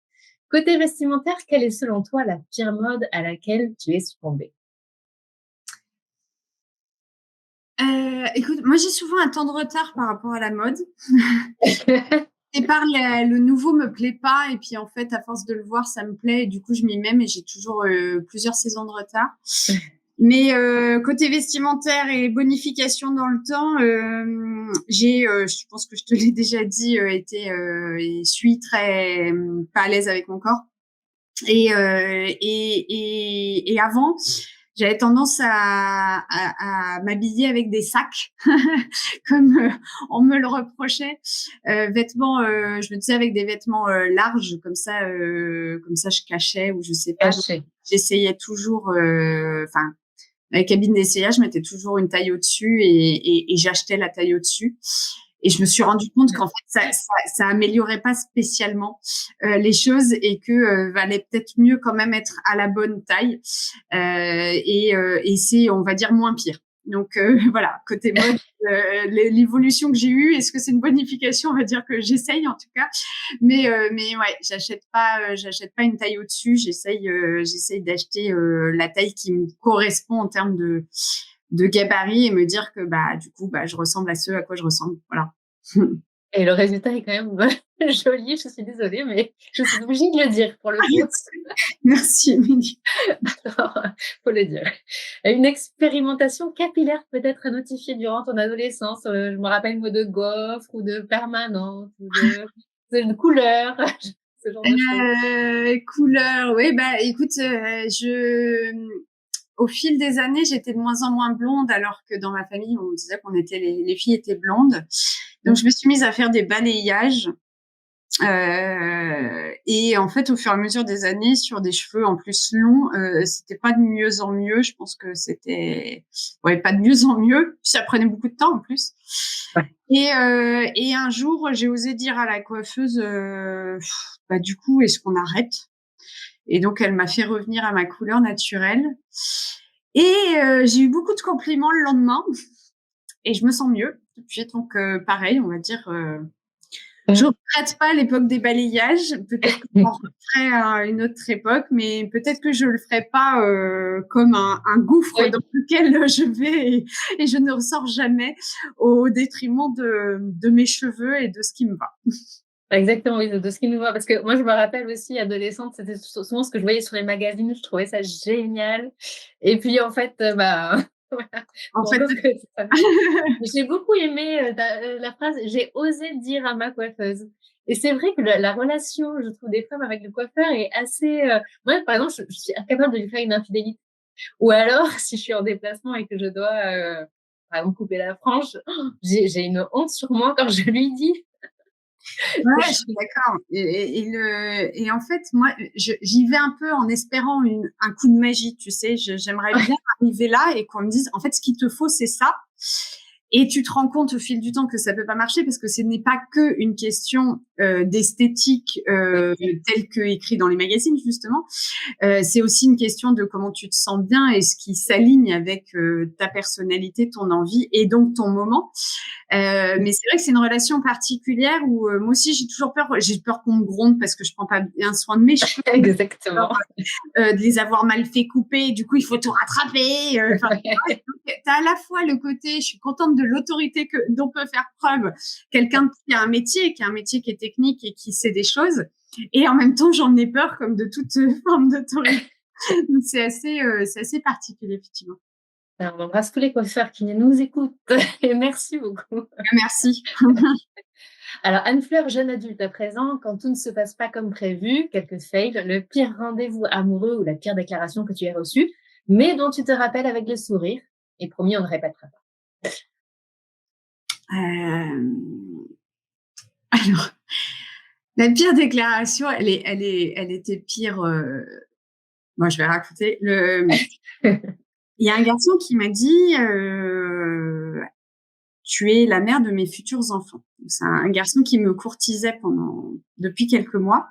Côté vestimentaire, quelle est selon toi la pire mode à laquelle tu es succombée? Écoute, moi j'ai souvent un temps de retard par rapport à la mode. Le nouveau me plaît pas et puis en fait à force de le voir ça me plaît et du coup je m'y mets mais j'ai toujours plusieurs saisons de retard. Mais côté vestimentaire et bonification dans le temps, je pense que je te l'ai déjà dit, et suis très pas à l'aise avec mon corps. Et avant, j'avais tendance à m'habiller avec des sacs, comme on me le reprochait. Vêtements, je me disais avec des vêtements larges, comme ça je cachais ou je sais pas. J'essayais toujours, enfin, avec cabine d'essayage, je mettais toujours une taille au-dessus et j'achetais la taille au-dessus. Et je me suis rendu compte qu'en fait, ça améliorait pas spécialement les choses et que valait peut-être mieux quand même être à la bonne taille. Et c'est, on va dire, moins pire. Donc voilà, côté mode, l'évolution que j'ai eue, est-ce que c'est une bonification? On va dire que j'essaye en tout cas. Mais ouais, j'achète pas une taille au-dessus. J'essaye d'acheter la taille qui me correspond en termes de gabarit et me dire que du coup je ressemble à ce à quoi je ressemble. Voilà. Et le résultat est quand même joli, je suis désolée, mais je suis obligée de le dire pour le coup. Merci, Émilie. Faut le dire. Une expérimentation capillaire peut-être à notifier durant ton adolescence. Je me rappelle de gaufres ou de permanentes ou de couleurs, ce genre de choses. Couleurs, oui, écoute, au fil des années, j'étais de moins en moins blonde, alors que dans ma famille, on disait qu'on était les filles étaient blondes. Donc, je me suis mise à faire des balayages. Et en fait, au fur et à mesure des années, sur des cheveux en plus longs, c'était pas de mieux en mieux. Je pense que c'était, pas de mieux en mieux. Ça prenait beaucoup de temps en plus. Ouais. Et un jour, j'ai osé dire à la coiffeuse, du coup, est-ce qu'on arrête? Et donc, elle m'a fait revenir à ma couleur naturelle. Et j'ai eu beaucoup de compliments le lendemain. Et je me sens mieux. Puis donc, pareil, on va dire. Je regrette pas l'époque des balayages. Peut-être que j'en referai à une autre époque, mais peut-être que je le ferai pas comme un gouffre dans lequel je vais et je ne ressors jamais au détriment de mes cheveux et de ce qui me va. Exactement, oui, de ce qui nous va. Parce que moi, je me rappelle aussi, adolescente, c'était souvent ce que je voyais sur les magazines. Je trouvais ça génial. Et puis, en fait, Voilà. En Bon, fait, donc, j'ai beaucoup aimé la phrase «j'ai osé dire à ma coiffeuse». Et c'est vrai que la relation, je trouve, des femmes avec le coiffeur est assez. Moi, par exemple, je suis incapable de lui faire une infidélité. Ou alors, si je suis en déplacement et que je dois, par exemple, couper la frange, j'ai une honte sur moi quand je lui dis. ouais, je suis d'accord. Et en fait, moi, j'y vais un peu en espérant un coup de magie, tu sais. J'aimerais bien arriver là et qu'on me dise, en fait, ce qu'il te faut, c'est ça. Et tu te rends compte au fil du temps que ça peut pas marcher parce que ce n'est pas que une question d'esthétique telle que écrit dans les magazines justement. C'est aussi une question de comment tu te sens bien et ce qui s'aligne avec ta personnalité, ton envie et donc ton moment. Mais c'est vrai que c'est une relation particulière où moi aussi j'ai toujours peur. J'ai peur qu'on me gronde parce que je prends pas bien soin de mes cheveux. Exactement. De les avoir mal fait couper. Du coup, il faut tout rattraper. T'as à la fois le côté, je suis contente de l'autorité dont peut faire preuve quelqu'un qui a un métier, qui est technique et qui sait des choses. Et en même temps, j'en ai peur comme de toute forme d'autorité. Donc, c'est assez particulier, effectivement. Alors, on embrasse tous les coiffeurs qui nous écoutent et merci beaucoup. Merci. Alors, Anne-Fleur, jeune adulte à présent, quand tout ne se passe pas comme prévu, quelques fails, le pire rendez-vous amoureux ou la pire déclaration que tu aies reçue, mais dont tu te rappelles avec le sourire, et promis, on ne répétera pas. Alors, la pire déclaration, elle était pire. Moi, je vais raconter. Il y a un garçon qui m'a dit tu es la mère de mes futurs enfants. C'est un garçon qui me courtisait depuis quelques mois,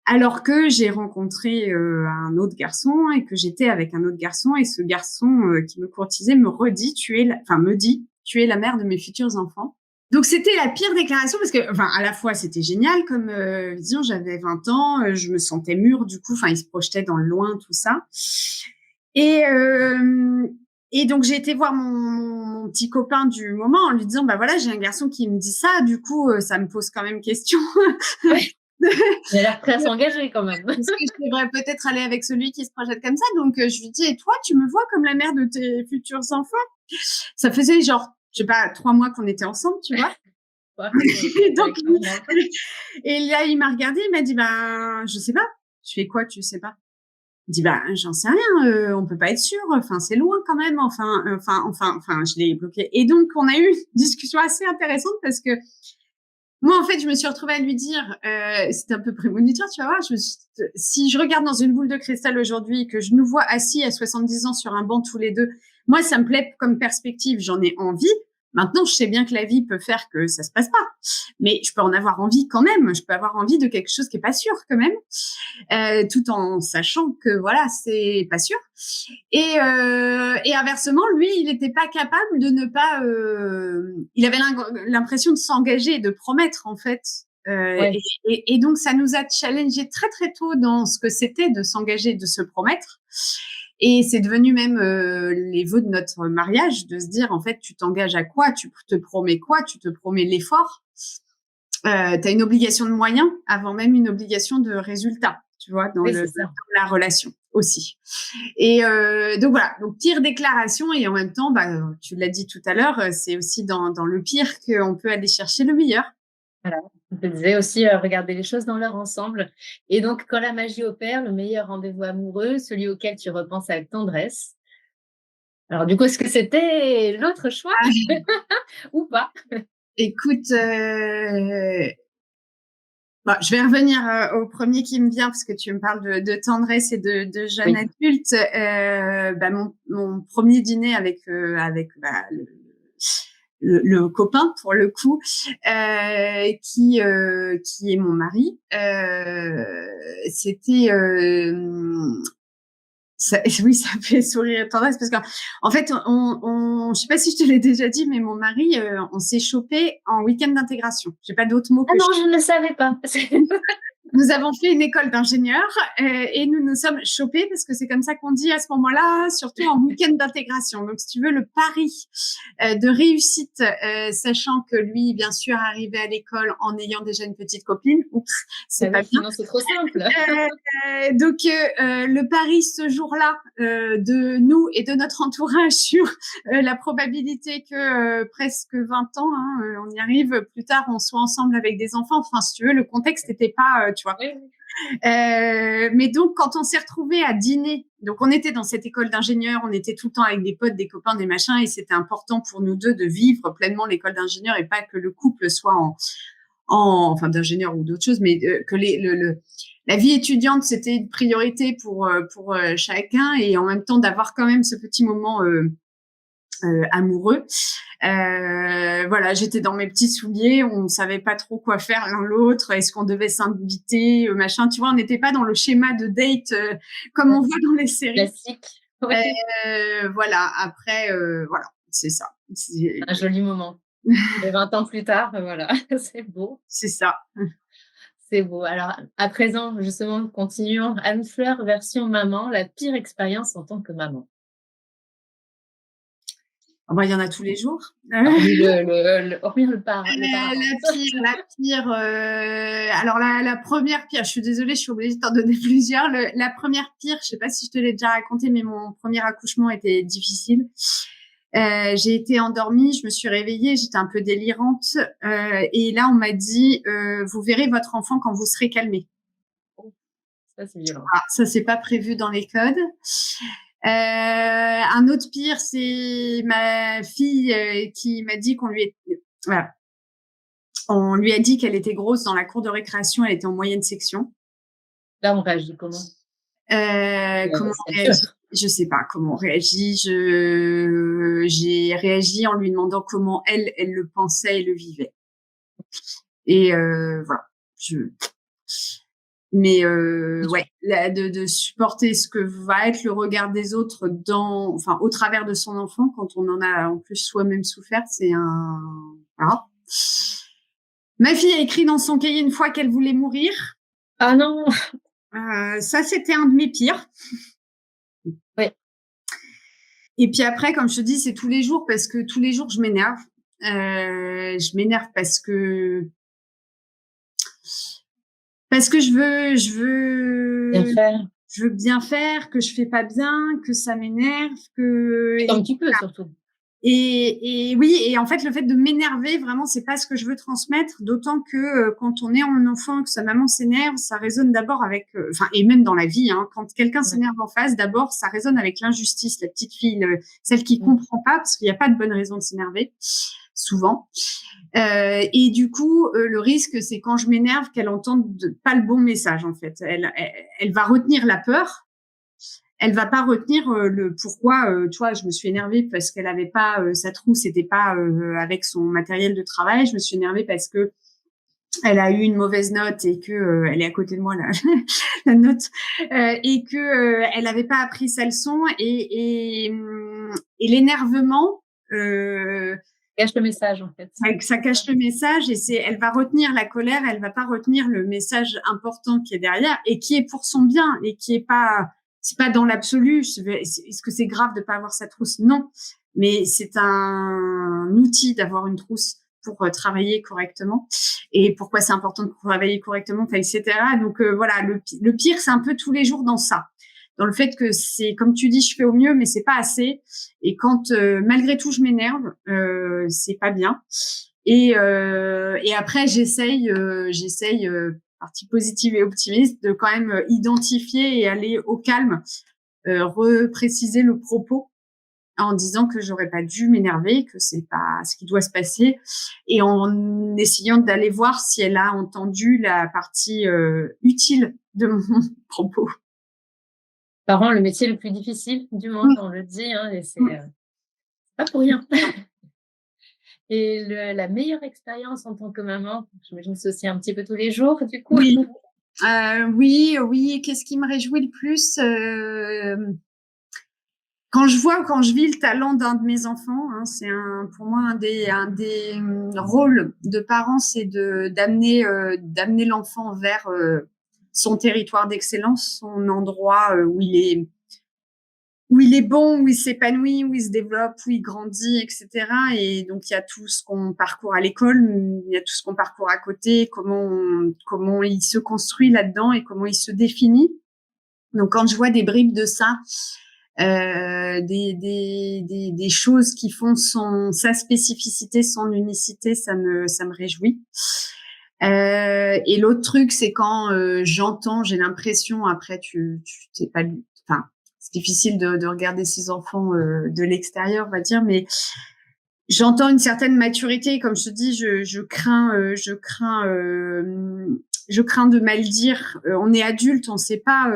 alors que j'ai rencontré un autre garçon et que j'étais avec un autre garçon et ce garçon qui me courtisait me dit tu es la mère de mes futurs enfants. Donc c'était la pire déclaration parce que, enfin, à la fois c'était génial comme vision, j'avais 20 ans, je me sentais mûre du coup, enfin, il se projetait dans le loin, tout ça. Et donc j'ai été voir mon petit copain du moment en lui disant bah voilà, j'ai un garçon qui me dit ça, du coup ça me pose quand même question. Ouais. Il a l'air prêt à s'engager quand même. Est-ce que je devrais peut-être aller avec celui qui se projette comme ça? Donc je lui dis et toi, tu me vois comme la mère de tes futurs enfants? Ça faisait genre, je sais pas, 3 mois qu'on était ensemble, tu vois. Donc, et là il m'a regardé, il m'a dit ben je sais pas. Je fais quoi, tu sais pas? Il dit bah j'en sais rien, on peut pas être sûr, enfin c'est loin quand même, enfin je l'ai bloqué. Et donc on a eu une discussion assez intéressante parce que moi en fait je me suis retrouvée à lui dire, c'était un peu prémonitoire, tu vas voir, si je regarde dans une boule de cristal aujourd'hui que je nous vois assis à 70 ans sur un banc tous les deux, moi ça me plaît comme perspective, j'en ai envie. Maintenant, je sais bien que la vie peut faire que ça se passe pas, mais je peux en avoir envie quand même. Je peux avoir envie de quelque chose qui est pas sûr quand même, tout en sachant que voilà, c'est pas sûr. Et inversement, lui, il n'était pas capable de ne pas. Il avait l'impression de s'engager et de promettre en fait. Ouais. Et donc, ça nous a challengé très très tôt dans ce que c'était de s'engager, de se promettre. Et c'est devenu même les vœux de notre mariage, de se dire, en fait, tu t'engages à quoi? Tu te promets quoi? Tu te promets l'effort. Tu as une obligation de moyens avant même une obligation de résultat, tu vois, dans la relation aussi. Et donc voilà, donc pire déclaration et en même temps, bah, tu l'as dit tout à l'heure, c'est aussi dans le pire qu'on peut aller chercher le meilleur. Voilà. On te disait aussi, regarder les choses dans leur ensemble. Et donc, quand la magie opère, le meilleur rendez-vous amoureux, celui auquel tu repenses avec tendresse. Alors du coup, est-ce que c'était l'autre choix ou pas? Écoute, bon, je vais revenir au premier qui me vient parce que tu me parles de tendresse et de jeune adulte. Bah, mon premier dîner avec bah, le copain pour le coup, qui est mon mari. C'était oui, ça fait sourire et tendresse parce qu'en fait, je sais pas si je te l'ai déjà dit, mais mon mari, on s'est chopé en week-end d'intégration. J'ai pas d'autre mot Ah que non, je ne savais pas. Nous avons fait une école d'ingénieurs et nous nous sommes chopés parce que c'est comme ça qu'on dit à ce moment-là, surtout en week-end d'intégration. Donc, si tu veux, le pari de réussite, sachant que lui, bien sûr, arrivait à l'école en ayant déjà une petite copine. Oups, c'est Ah pas oui, bien. sinon c'est trop simple. Donc, le pari ce jour-là de nous et de notre entourage sur la probabilité que presque 20 ans, hein, on y arrive, plus tard, on soit ensemble avec des enfants. Enfin, si tu veux, le contexte n'était pas, tu vois. Oui, Mais donc, quand on s'est retrouvés à dîner, donc on était dans cette école d'ingénieurs, on était tout le temps avec des potes, des copains, des machins, et c'était important pour nous deux de vivre pleinement l'école d'ingénieurs et pas que le couple soit enfin d'ingénieurs ou d'autres choses, mais que la vie étudiante c'était une priorité pour chacun et en même temps d'avoir quand même ce petit moment amoureux. Voilà, j'étais dans mes petits souliers, on savait pas trop quoi faire l'un l'autre, est-ce qu'on devait s'inviter, machin, tu vois, on n'était pas dans le schéma de date comme on voit dans les séries. classique. Oui, Voilà, après, voilà, c'est ça. un joli moment. Et 20 ans plus tard, voilà, c'est beau. C'est ça. C'est beau. Alors, à présent, justement, continuons. Anne Fleur, version maman, la pire expérience en tant que maman. Oh, bah, il y en a tous les jours. Hormis le paravent. La pire. Alors la première pire. Je suis désolée, je suis obligée de t'en donner plusieurs. La première pire, je sais pas si je te l'ai déjà raconté, mais mon premier accouchement était difficile. J'ai été endormie, je me suis réveillée, j'étais un peu délirante, et là on m'a dit vous verrez votre enfant quand vous serez calmé. Ça, c'est violent. Ah, ça c'est pas prévu dans les codes. Un autre pire, c'est ma fille qui m'a dit qu'on lui est... Voilà. On lui a dit qu'elle était grosse dans la cour de récréation, elle était en moyenne section. Là, on réagit comment? Comment on réagit? Je sais pas comment on réagit. J'ai réagi en lui demandant comment elle le pensait et le vivait. Et voilà. Mais ouais, de supporter ce que va être le regard des autres au travers de son enfant quand on en a en plus soi-même souffert, c'est un... Voilà. Ma fille a écrit dans son cahier une fois qu'elle voulait mourir. Ah non. Ça, c'était un de mes pires. Ouais. Et puis après, comme je te dis, c'est tous les jours parce que tous les jours, je m'énerve. Je m'énerve parce que je veux bien faire, que je fais pas bien, que ça m'énerve, que... Comme tu peux, surtout. Et oui, et en fait, le fait de m'énerver, vraiment, c'est pas ce que je veux transmettre, d'autant que quand on est en enfant, que sa maman s'énerve, ça résonne d'abord avec, et même dans la vie, hein, quand quelqu'un s'énerve en face, d'abord, ça résonne avec l'injustice, la petite fille, celle qui comprend pas, parce qu'il n'y a pas de bonne raison de s'énerver, souvent. Et du coup, le risque, c'est quand je m'énerve, qu'elle entende pas le bon message, en fait. Elle va retenir la peur. Elle va pas retenir le pourquoi. Tu vois, je me suis énervée parce qu'elle avait pas sa trousse, c'était pas avec son matériel de travail. Je me suis énervée parce que elle a eu une mauvaise note et que elle est à côté de moi là, la note, et que elle avait pas appris sa leçon et l'énervement. Cache le message, en fait. Ça cache le message et elle va retenir la colère, elle va pas retenir le message important qui est derrière et qui est pour son bien et qui est pas, c'est pas dans l'absolu. Est-ce que c'est grave de pas avoir sa trousse? Non. Mais c'est un outil d'avoir une trousse pour travailler correctement et pourquoi c'est important de travailler correctement, etc. Donc voilà, le pire, c'est un peu tous les jours dans ça. Dans le fait que c'est, comme tu dis, je fais au mieux, mais c'est pas assez. Et quand, malgré tout, je m'énerve, c'est pas bien. Et après, j'essaye, partie positive et optimiste, de quand même identifier et aller au calme, repréciser le propos en disant que j'aurais pas dû m'énerver, que c'est pas ce qui doit se passer, et en essayant d'aller voir si elle a entendu la partie utile de mon propos. Parents, le métier le plus difficile du monde, on le dit, hein, et c'est pas pour rien. Et la meilleure expérience en tant que maman, j'imagine que c'est aussi un petit peu tous les jours, du coup. Oui. Oui. Qu'est-ce qui me réjouit le plus quand je vis le talent d'un de mes enfants, hein, c'est pour moi un des rôles de parents, c'est d'amener l'enfant vers son territoire d'excellence, son endroit où il est bon, où il s'épanouit, où il se développe, où il grandit, etc. Et donc, il y a tout ce qu'on parcourt à l'école, il y a tout ce qu'on parcourt à côté, comment il se construit là-dedans et comment il se définit. Donc, quand je vois des bribes de ça, des choses qui font sa spécificité, son unicité, ça me réjouit. Et l'autre truc, c'est quand j'entends, j'ai l'impression, après, tu t'es pas, enfin, c'est difficile de regarder ses enfants de l'extérieur, on va dire, mais j'entends une certaine maturité. Comme je te dis, je crains de mal dire. On est adulte, on sait pas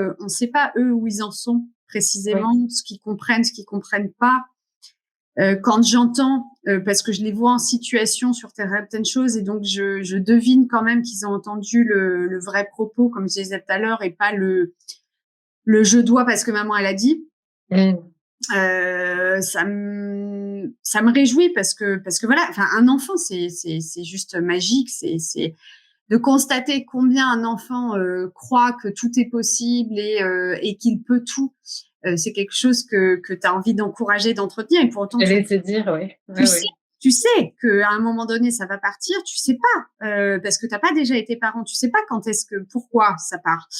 eux où ils en sont précisément, ce qu'ils comprennent pas. Quand j'entends, parce que je les vois en situation sur certaines choses, et donc je devine quand même qu'ils ont entendu le vrai propos, comme je disais tout à l'heure, et pas le je dois parce que maman elle a dit. Ça me réjouit parce que voilà, enfin un enfant c'est juste magique, c'est de constater combien un enfant croit que tout est possible et qu'il peut tout. C'est quelque chose que tu as envie d'encourager, d'entretenir, et pour autant Je vais te dire, tu sais qu'à un moment donné ça va partir, tu sais pas parce que t'as pas déjà été parent, tu sais pas pourquoi ça part.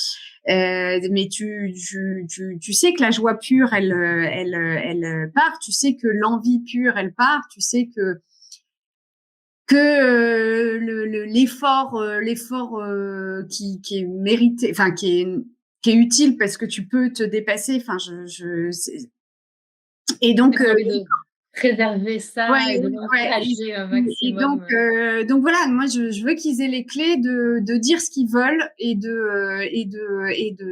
Mais tu sais que la joie pure, elle part. Tu sais que l'envie pure, elle part. Tu sais que l'effort qui est mérité, enfin qui est utile parce que tu peux te dépasser. Enfin, et donc de préserver ça ouais, et de l'encourager un maximum. Et donc voilà, moi je veux qu'ils aient les clés de dire ce qu'ils veulent et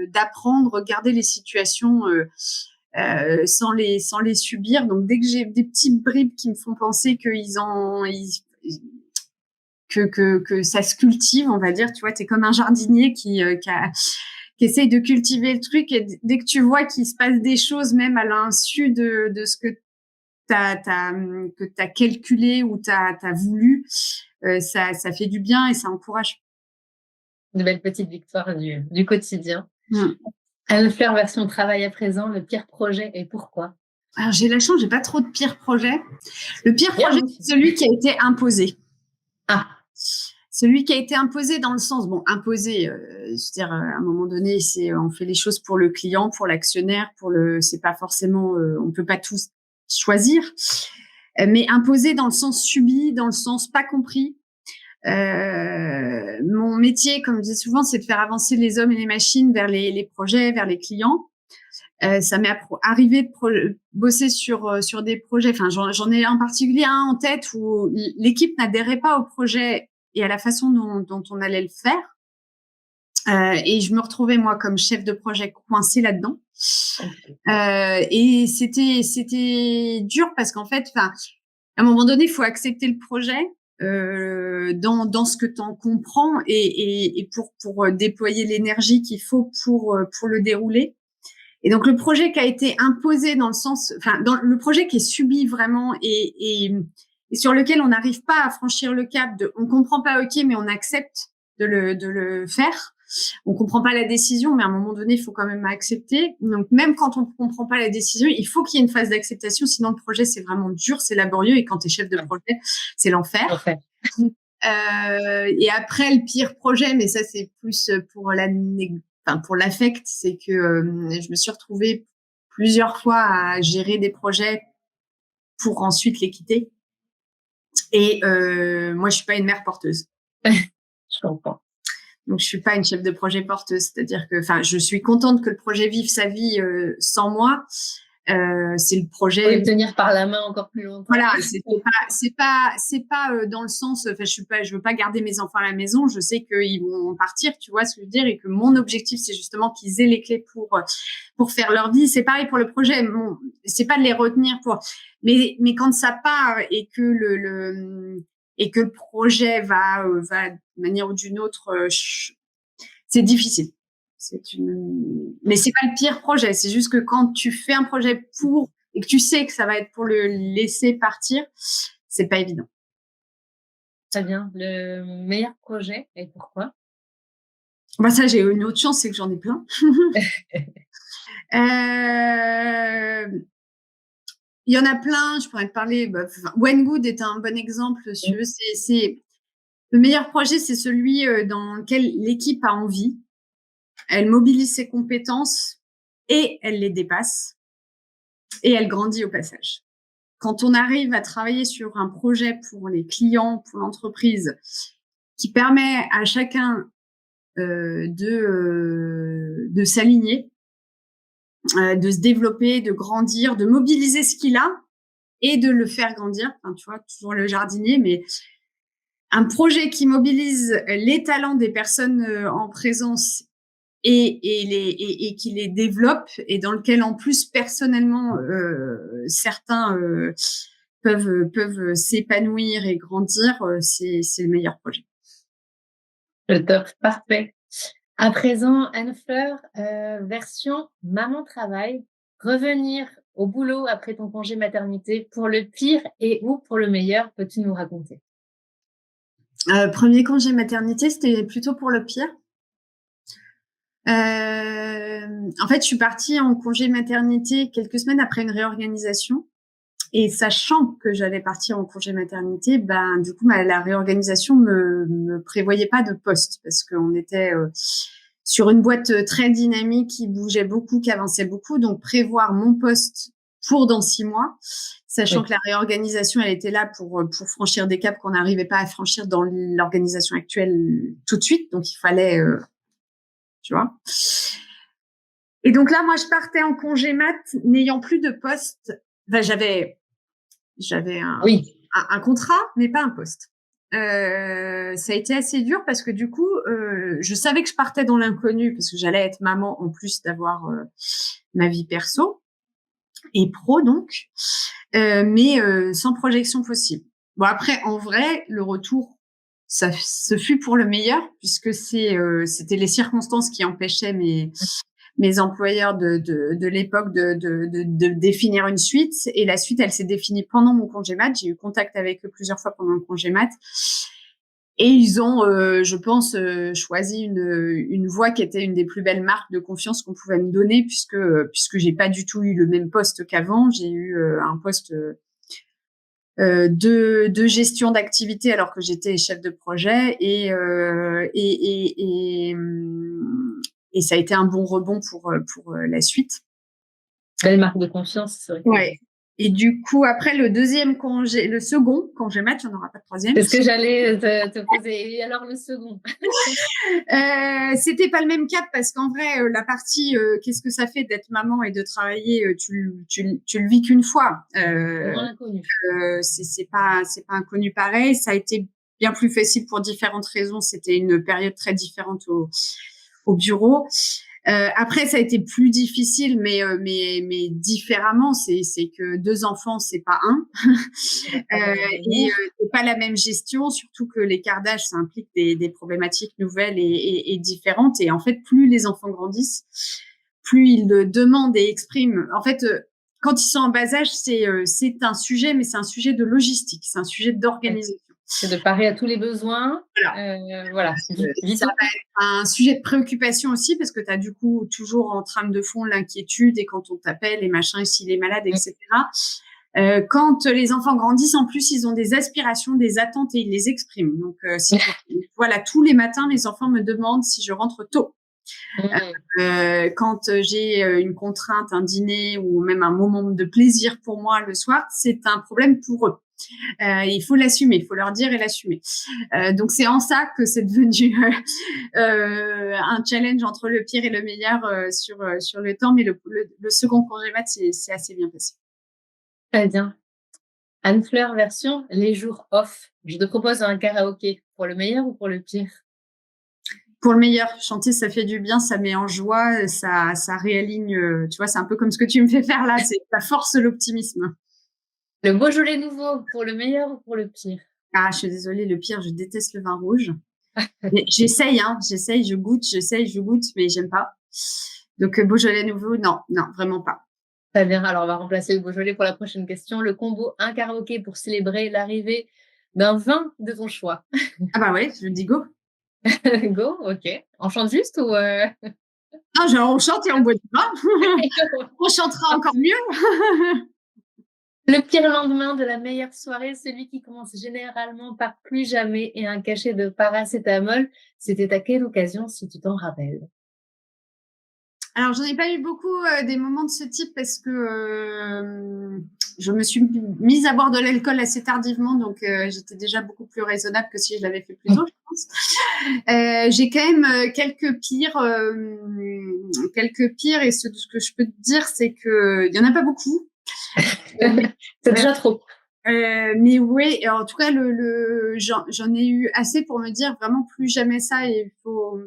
d'apprendre, regarder les situations sans les subir. Donc dès que j'ai des petites bribes qui me font penser que ça se cultive, on va dire, tu vois, t'es comme un jardinier qui essaye de cultiver le truc, et dès que tu vois qu'il se passe des choses, même à l'insu de ce que t'as calculé ou t'as voulu, ça fait du bien et ça encourage. De belles petites victoires du quotidien. Mmh. À faire version travail à présent, le pire projet et pourquoi? Alors j'ai la chance, j'ai pas trop de pires projets. Le pire projet, c'est celui qui a été imposé. Celui qui a été imposé dans le sens, imposé, je veux dire, à un moment donné, on fait les choses pour le client, pour l'actionnaire, c'est pas forcément, on peut pas tous choisir, mais imposé dans le sens subi, dans le sens pas compris. Mon métier, comme je dis souvent, c'est de faire avancer les hommes et les machines vers les projets, vers les clients. Ça m'est arrivé de bosser sur des projets. Enfin, j'en ai en particulier un en tête où l'équipe n'adhérait pas au projet et à la façon dont on allait le faire. Et je me retrouvais moi comme chef de projet coincée là-dedans. Et c'était dur parce qu'en fait, à un moment donné, il faut accepter le projet dans ce que tu en comprends et pour déployer l'énergie qu'il faut pour le dérouler. Et donc le projet qui a été imposé dans le projet qui est subi vraiment et sur lequel on n'arrive pas à franchir le cap on comprend pas, ok, mais on accepte de le faire. On comprend pas la décision, mais à un moment donné, il faut quand même accepter. Donc même quand on comprend pas la décision, il faut qu'il y ait une phase d'acceptation, sinon le projet c'est vraiment dur, c'est laborieux, et quand tu es chef de projet, c'est l'enfer. Et après le pire projet, mais ça c'est plus pour l'affect, c'est que je me suis retrouvée plusieurs fois à gérer des projets pour ensuite les quitter. Et moi, je suis pas une mère porteuse. Je comprends. Donc, je suis pas une chef de projet porteuse. C'est-à-dire que, je suis contente que le projet vive sa vie sans moi. C'est le projet. Pour les tenir par la main encore plus longtemps. Voilà, c'est pas dans le sens. Je veux pas garder mes enfants à la maison. Je sais qu'ils vont partir, tu vois ce que je veux dire, et que mon objectif c'est justement qu'ils aient les clés pour faire leur vie. C'est pareil pour le projet. C'est pas de les retenir mais quand ça part et que le projet va de manière ou d'une autre, c'est difficile. Mais c'est pas le pire projet. C'est juste que quand tu fais un projet et que tu sais que ça va être pour le laisser partir, c'est pas évident. Très bien. Le meilleur projet et pourquoi? Bah ça, j'ai une autre chance, c'est que j'en ai plein. Il y en a plein, je pourrais te parler. Wengood est un bon exemple. C'est le meilleur projet, c'est celui dans lequel l'équipe a envie, elle mobilise ses compétences et elle les dépasse et elle grandit au passage. Quand on arrive à travailler sur un projet pour les clients, pour l'entreprise, qui permet à chacun de s'aligner, de se développer, de grandir, de mobiliser ce qu'il a et de le faire grandir. Enfin, tu vois, toujours le jardinier, mais un projet qui mobilise les talents des personnes en présence et qui les développe et dans lequel en plus personnellement certains peuvent s'épanouir et grandir, c'est le meilleur projet. Le top, parfait. À présent, Anne-Fleur, version maman travail, revenir au boulot après ton congé maternité, pour le pire et ou pour le meilleur, peux-tu nous raconter? Premier congé maternité, c'était plutôt pour le pire. En fait, je suis partie en congé maternité quelques semaines après une réorganisation. Et sachant que j'allais partir en congé maternité, du coup, la réorganisation me prévoyait pas de poste parce qu'on était sur une boîte très dynamique qui bougeait beaucoup, qui avançait beaucoup. Donc, prévoir mon poste pour dans 6 mois, sachant que la réorganisation, elle était là pour franchir des caps qu'on n'arrivait pas à franchir dans l'organisation actuelle tout de suite. Donc, il fallait, tu vois. Et donc là, moi, je partais en congé mat, n'ayant plus de poste. J'avais un contrat, mais pas un poste. Ça a été assez dur parce que du coup, je savais que je partais dans l'inconnu parce que j'allais être maman en plus d'avoir ma vie perso et pro donc, mais sans projection possible. Bon après, en vrai, le retour, ce fut pour le meilleur puisque c'était les circonstances qui empêchaient mes employeurs de l'époque de définir une suite. Et la suite, elle s'est définie pendant mon congé mat. J'ai eu contact avec eux plusieurs fois pendant le congé mat. Et ils ont, je pense, choisi une voie qui était une des plus belles marques de confiance qu'on pouvait me donner puisque j'ai pas du tout eu le même poste qu'avant. J'ai eu un poste de gestion d'activité alors que j'étais chef de projet et ça a été un bon rebond pour la suite. Belle marque de confiance, c'est vrai. Ouais. Et du coup, après le second congé mat, il n'y en aura pas de troisième. C'est ce que j'allais te poser. Et alors le second? C'était pas le même cap parce qu'en vrai, la partie qu'est-ce que ça fait d'être maman et de travailler, tu le vis qu'une fois. Inconnu. C'est pas inconnu pareil. Ça a été bien plus facile pour différentes raisons. C'était une période très différente au bureau. Après, ça a été plus difficile, mais différemment. C'est que 2 enfants, c'est pas un, et c'est pas la même gestion. Surtout que l'écart d'âge, ça implique des problématiques nouvelles et différentes. Et en fait, plus les enfants grandissent, plus ils le demandent et expriment. En fait, quand ils sont en bas âge, c'est un sujet, mais c'est un sujet de logistique, c'est un sujet d'organisation. C'est de parer à tous les besoins. Voilà. Ça va être un sujet de préoccupation aussi parce que tu as du coup toujours en trame de fond l'inquiétude et quand on t'appelle et machin, s'il est malade, etc. Quand les enfants grandissent, en plus, ils ont des aspirations, des attentes et ils les expriment. Donc, voilà, tous les matins, les enfants me demandent si je rentre tôt. Quand j'ai une contrainte, un dîner ou même un moment de plaisir pour moi le soir, c'est un problème pour eux. Il faut l'assumer, il faut leur dire et l'assumer. Donc c'est en ça que c'est devenu un challenge entre le pire et le meilleur sur le temps, mais le second congé mat, c'est assez bien passé. Très bien. Anne-Fleur, version les jours off. Je te propose un karaoké, pour le meilleur ou pour le pire? Pour le meilleur. Chanter, ça fait du bien, ça met en joie, ça réaligne. Tu vois, c'est un peu comme ce que tu me fais faire là, ça force l'optimisme. Le Beaujolais nouveau, pour le meilleur ou pour le pire? Ah, je suis désolée, le pire, je déteste le vin rouge. J'essaye, je goûte, mais j'aime pas. Donc, Beaujolais nouveau, non, vraiment pas. Très bien, alors on va remplacer le Beaujolais pour la prochaine question. Le combo, un karaoké pour célébrer l'arrivée d'un vin de ton choix. Ah bah ouais, je dis go. Go, OK. On chante juste ou Non, genre on chante et on boit du vin. On chantera encore mieux. Le pire lendemain de la meilleure soirée, celui qui commence généralement par plus jamais et un cachet de paracétamol, c'était à quelle occasion, si tu t'en rappelles? Alors, j'en ai pas eu beaucoup des moments de ce type parce que je me suis mise à boire de l'alcool assez tardivement, donc j'étais déjà beaucoup plus raisonnable que si je l'avais fait plus tôt, je pense. J'ai quand même quelques pires, et ce que je peux te dire, c'est que il y en a pas beaucoup. C'est déjà trop. Mais oui, en tout cas, j'en ai eu assez pour me dire vraiment plus jamais ça. Et il faut.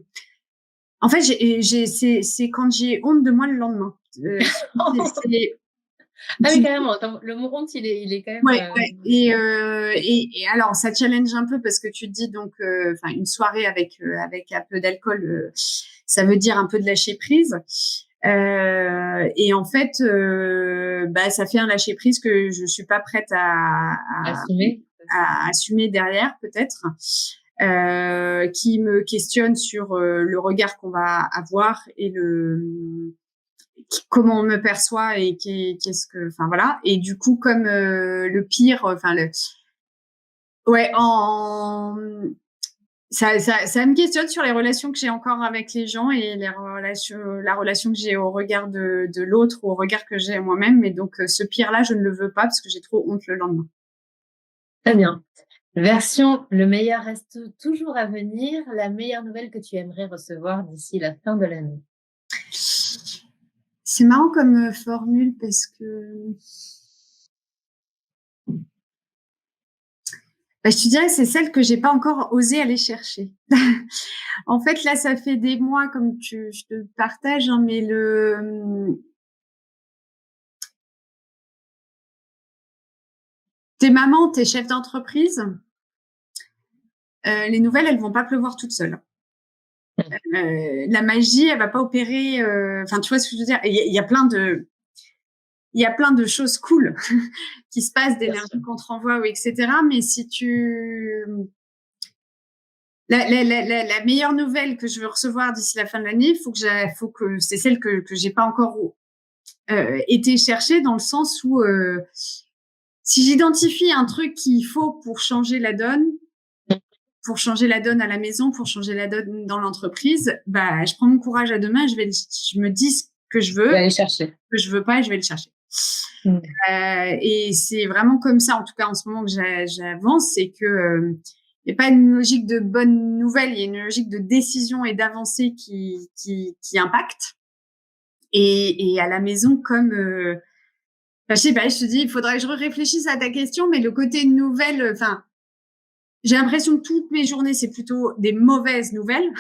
En fait, c'est quand j'ai honte de moi le lendemain. C'est, Ah oui, tu- carrément. Attends, le mot honte, il est quand même. ouais, ouais. Et alors, ça challenge un peu parce que tu te dis donc, enfin, une soirée avec un peu d'alcool, ça veut dire un peu de lâcher prise. Et en fait, bah, ça fait un lâcher prise que je suis pas prête Assumer. à assumer derrière, peut-être. Qui me questionne sur le regard qu'on va avoir et comment on me perçoit et qu'est-ce que, enfin voilà. Et du coup, comme le pire, enfin ouais, ça me questionne sur les relations que j'ai encore avec les gens et la relation que j'ai au regard de l'autre ou au regard que j'ai à moi-même. Et donc, ce pire-là, je ne le veux pas parce que j'ai trop honte le lendemain. Très bien. Version, le meilleur reste toujours à venir. La meilleure nouvelle que tu aimerais recevoir d'ici la fin de l'année. C'est marrant comme formule parce que bah, je te dirais, c'est celle que j'ai pas encore osé aller chercher. En fait, là, ça fait des mois, comme je te partage, hein, mais t'es maman, t'es chef d'entreprise, les nouvelles, elles vont pas pleuvoir toutes seules. La magie, elle va pas opérer. Enfin, tu vois ce que je veux dire. Il y a plein de choses cool qui se passent, d'énergie qu'on te renvoie, ou etc. Mais si tu la meilleure nouvelle que je veux recevoir d'ici la fin de l'année, faut que c'est celle que j'ai pas encore été chercher, dans le sens où si j'identifie un truc qu'il faut pour changer la donne à la maison, pour changer la donne dans l'entreprise, bah, je prends mon courage à deux mains, je me dis ce que je Je vais veux, aller chercher. ce que je veux pas, et je vais le chercher. Mm. Et c'est vraiment comme ça, en tout cas en ce moment, que j'avance, c'est que il n'y a pas une logique de bonne nouvelle, il y a une logique de décision et d'avancée qui impacte. Et à la maison, comme je sais pas, je te dis, il faudrait que je réfléchisse à ta question, mais le côté nouvelle, enfin, j'ai l'impression que toutes mes journées, c'est plutôt des mauvaises nouvelles.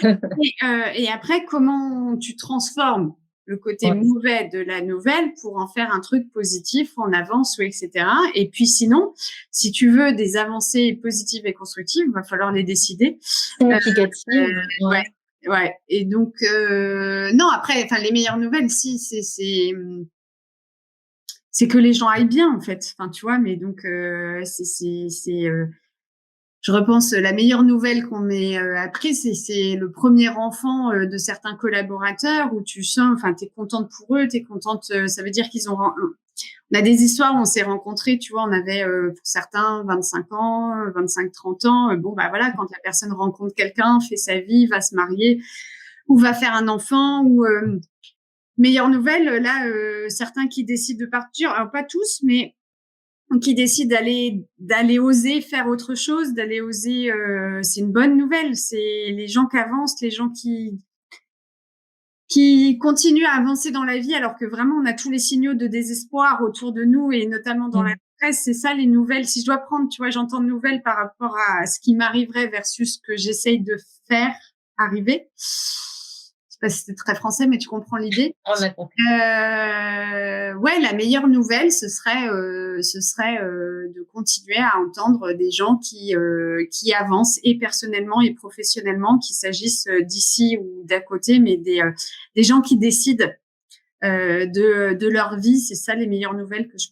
Et après, comment tu transformes le côté Ouais. mauvais de la nouvelle pour en faire un truc positif, en avance, ou etc. Et puis sinon, si tu veux des avancées positives et constructives, il va falloir les décider. Significative. Ouais, Ouais. ouais. Et donc, non, après, enfin, les meilleures nouvelles, si, c'est que les gens aillent bien, en fait. Enfin, tu vois, mais donc, je repense, la meilleure nouvelle qu'on m'ait apprise, c'est le premier enfant de certains collaborateurs, où tu sens, enfin, t'es contente pour eux, t'es contente, ça veut dire qu'ils ont, on a des histoires où on s'est rencontrés, tu vois, on avait pour certains 25 ans, 25-30 ans. Bon, bah voilà, quand la personne rencontre quelqu'un, fait sa vie, va se marier ou va faire un enfant, ou meilleure nouvelle, là, certains qui décident de partir, alors pas tous, mais qui décident d'aller oser faire autre chose, d'aller oser, c'est une bonne nouvelle. C'est les gens qui avancent, les gens qui continuent à avancer dans la vie, alors que vraiment on a tous les signaux de désespoir autour de nous, et notamment dans la presse. C'est ça les nouvelles. Si je dois prendre, tu vois, j'entends de nouvelles par rapport à ce qui m'arriverait versus ce que j'essaye de faire arriver. Je sais pas si c'était très français, mais tu comprends l'idée. On a compris. Ouais, la meilleure nouvelle, ce serait de continuer à entendre des gens qui avancent, et personnellement et professionnellement, qu'il s'agisse d'ici ou d'à côté, mais des gens qui décident de leur vie. C'est ça les meilleures nouvelles que je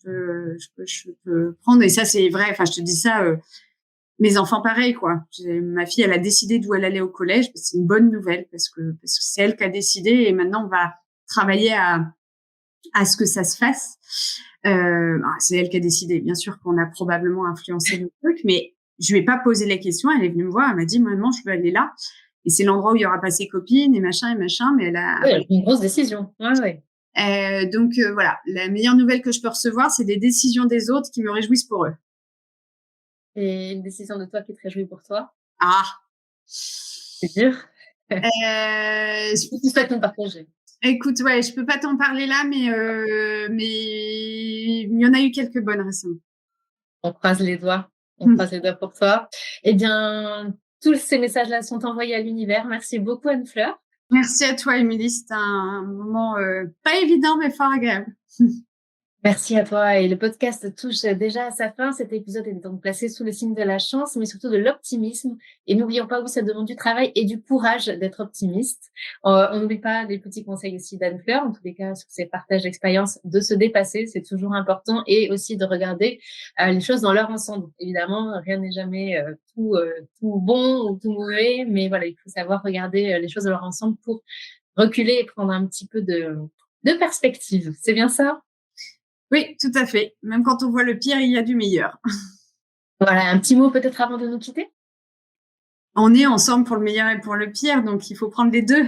peux prendre. Et ça, c'est vrai. Enfin, je te dis ça. mes enfants, pareil, quoi. Ma fille, elle a décidé d'où elle allait au collège. C'est une bonne nouvelle parce que c'est elle qui a décidé et maintenant, on va travailler à ce que ça se fasse. C'est elle qui a décidé. Bien sûr qu'on a probablement influencé le truc, mais je lui ai pas posé les questions. Elle est venue me voir, elle m'a dit, maman, je veux aller là. Et c'est l'endroit où il y aura pas ses copines et machin, mais elle a... Ouais, une grosse décision. Ouais. Donc, voilà. La meilleure nouvelle que je peux recevoir, c'est des décisions des autres qui me réjouissent pour eux. Et une décision de toi qui te réjouit pour toi? Ah! C'est dur. Je Tu souhaites nous partager? Écoute, ouais, je peux pas t'en parler là, mais il y en a eu quelques bonnes récemment. On croise les doigts. On croise les doigts pour toi. Eh bien, tous ces messages-là sont envoyés à l'univers. Merci beaucoup, Anne-Fleur. Merci à toi, Émilie. C'était un moment pas évident, mais fort agréable. Merci à toi. Et le podcast touche déjà à sa fin. Cet épisode est donc placé sous le signe de la chance, mais surtout de l'optimisme. Et n'oublions pas, oui, ça demande du travail et du courage d'être optimiste. On n'oublie pas les petits conseils aussi d'Anne-Fleur, en tous les cas, sur ses partages d'expérience, de se dépasser, c'est toujours important, et aussi de regarder les choses dans leur ensemble. Évidemment, rien n'est jamais tout bon ou tout mauvais, mais voilà, il faut savoir regarder les choses dans leur ensemble pour reculer et prendre un petit peu de perspective. C'est bien ça? Oui, tout à fait. Même quand on voit le pire, il y a du meilleur. Voilà, un petit mot peut-être avant de nous quitter? On est ensemble pour le meilleur et pour le pire, donc il faut prendre les deux.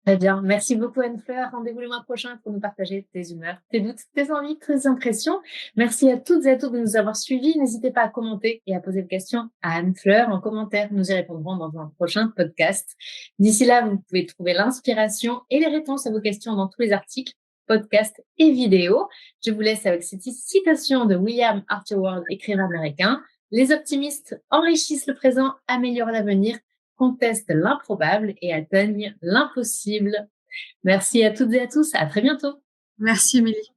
Très bien. Merci beaucoup, Anne-Fleur. Rendez-vous le mois prochain pour nous partager tes humeurs, tes doutes, tes envies, tes impressions. Merci à toutes et à tous de nous avoir suivis. N'hésitez pas à commenter et à poser des questions à Anne-Fleur en commentaire. Nous y répondrons dans un prochain podcast. D'ici là, vous pouvez trouver l'inspiration et les réponses à vos questions dans tous les articles, podcasts et vidéos. Je vous laisse avec cette citation de William Arthur, écrivain américain. Les optimistes enrichissent le présent, améliorent l'avenir, contestent l'improbable et atteignent l'impossible. Merci à toutes et à tous. À très bientôt. Merci, Émilie.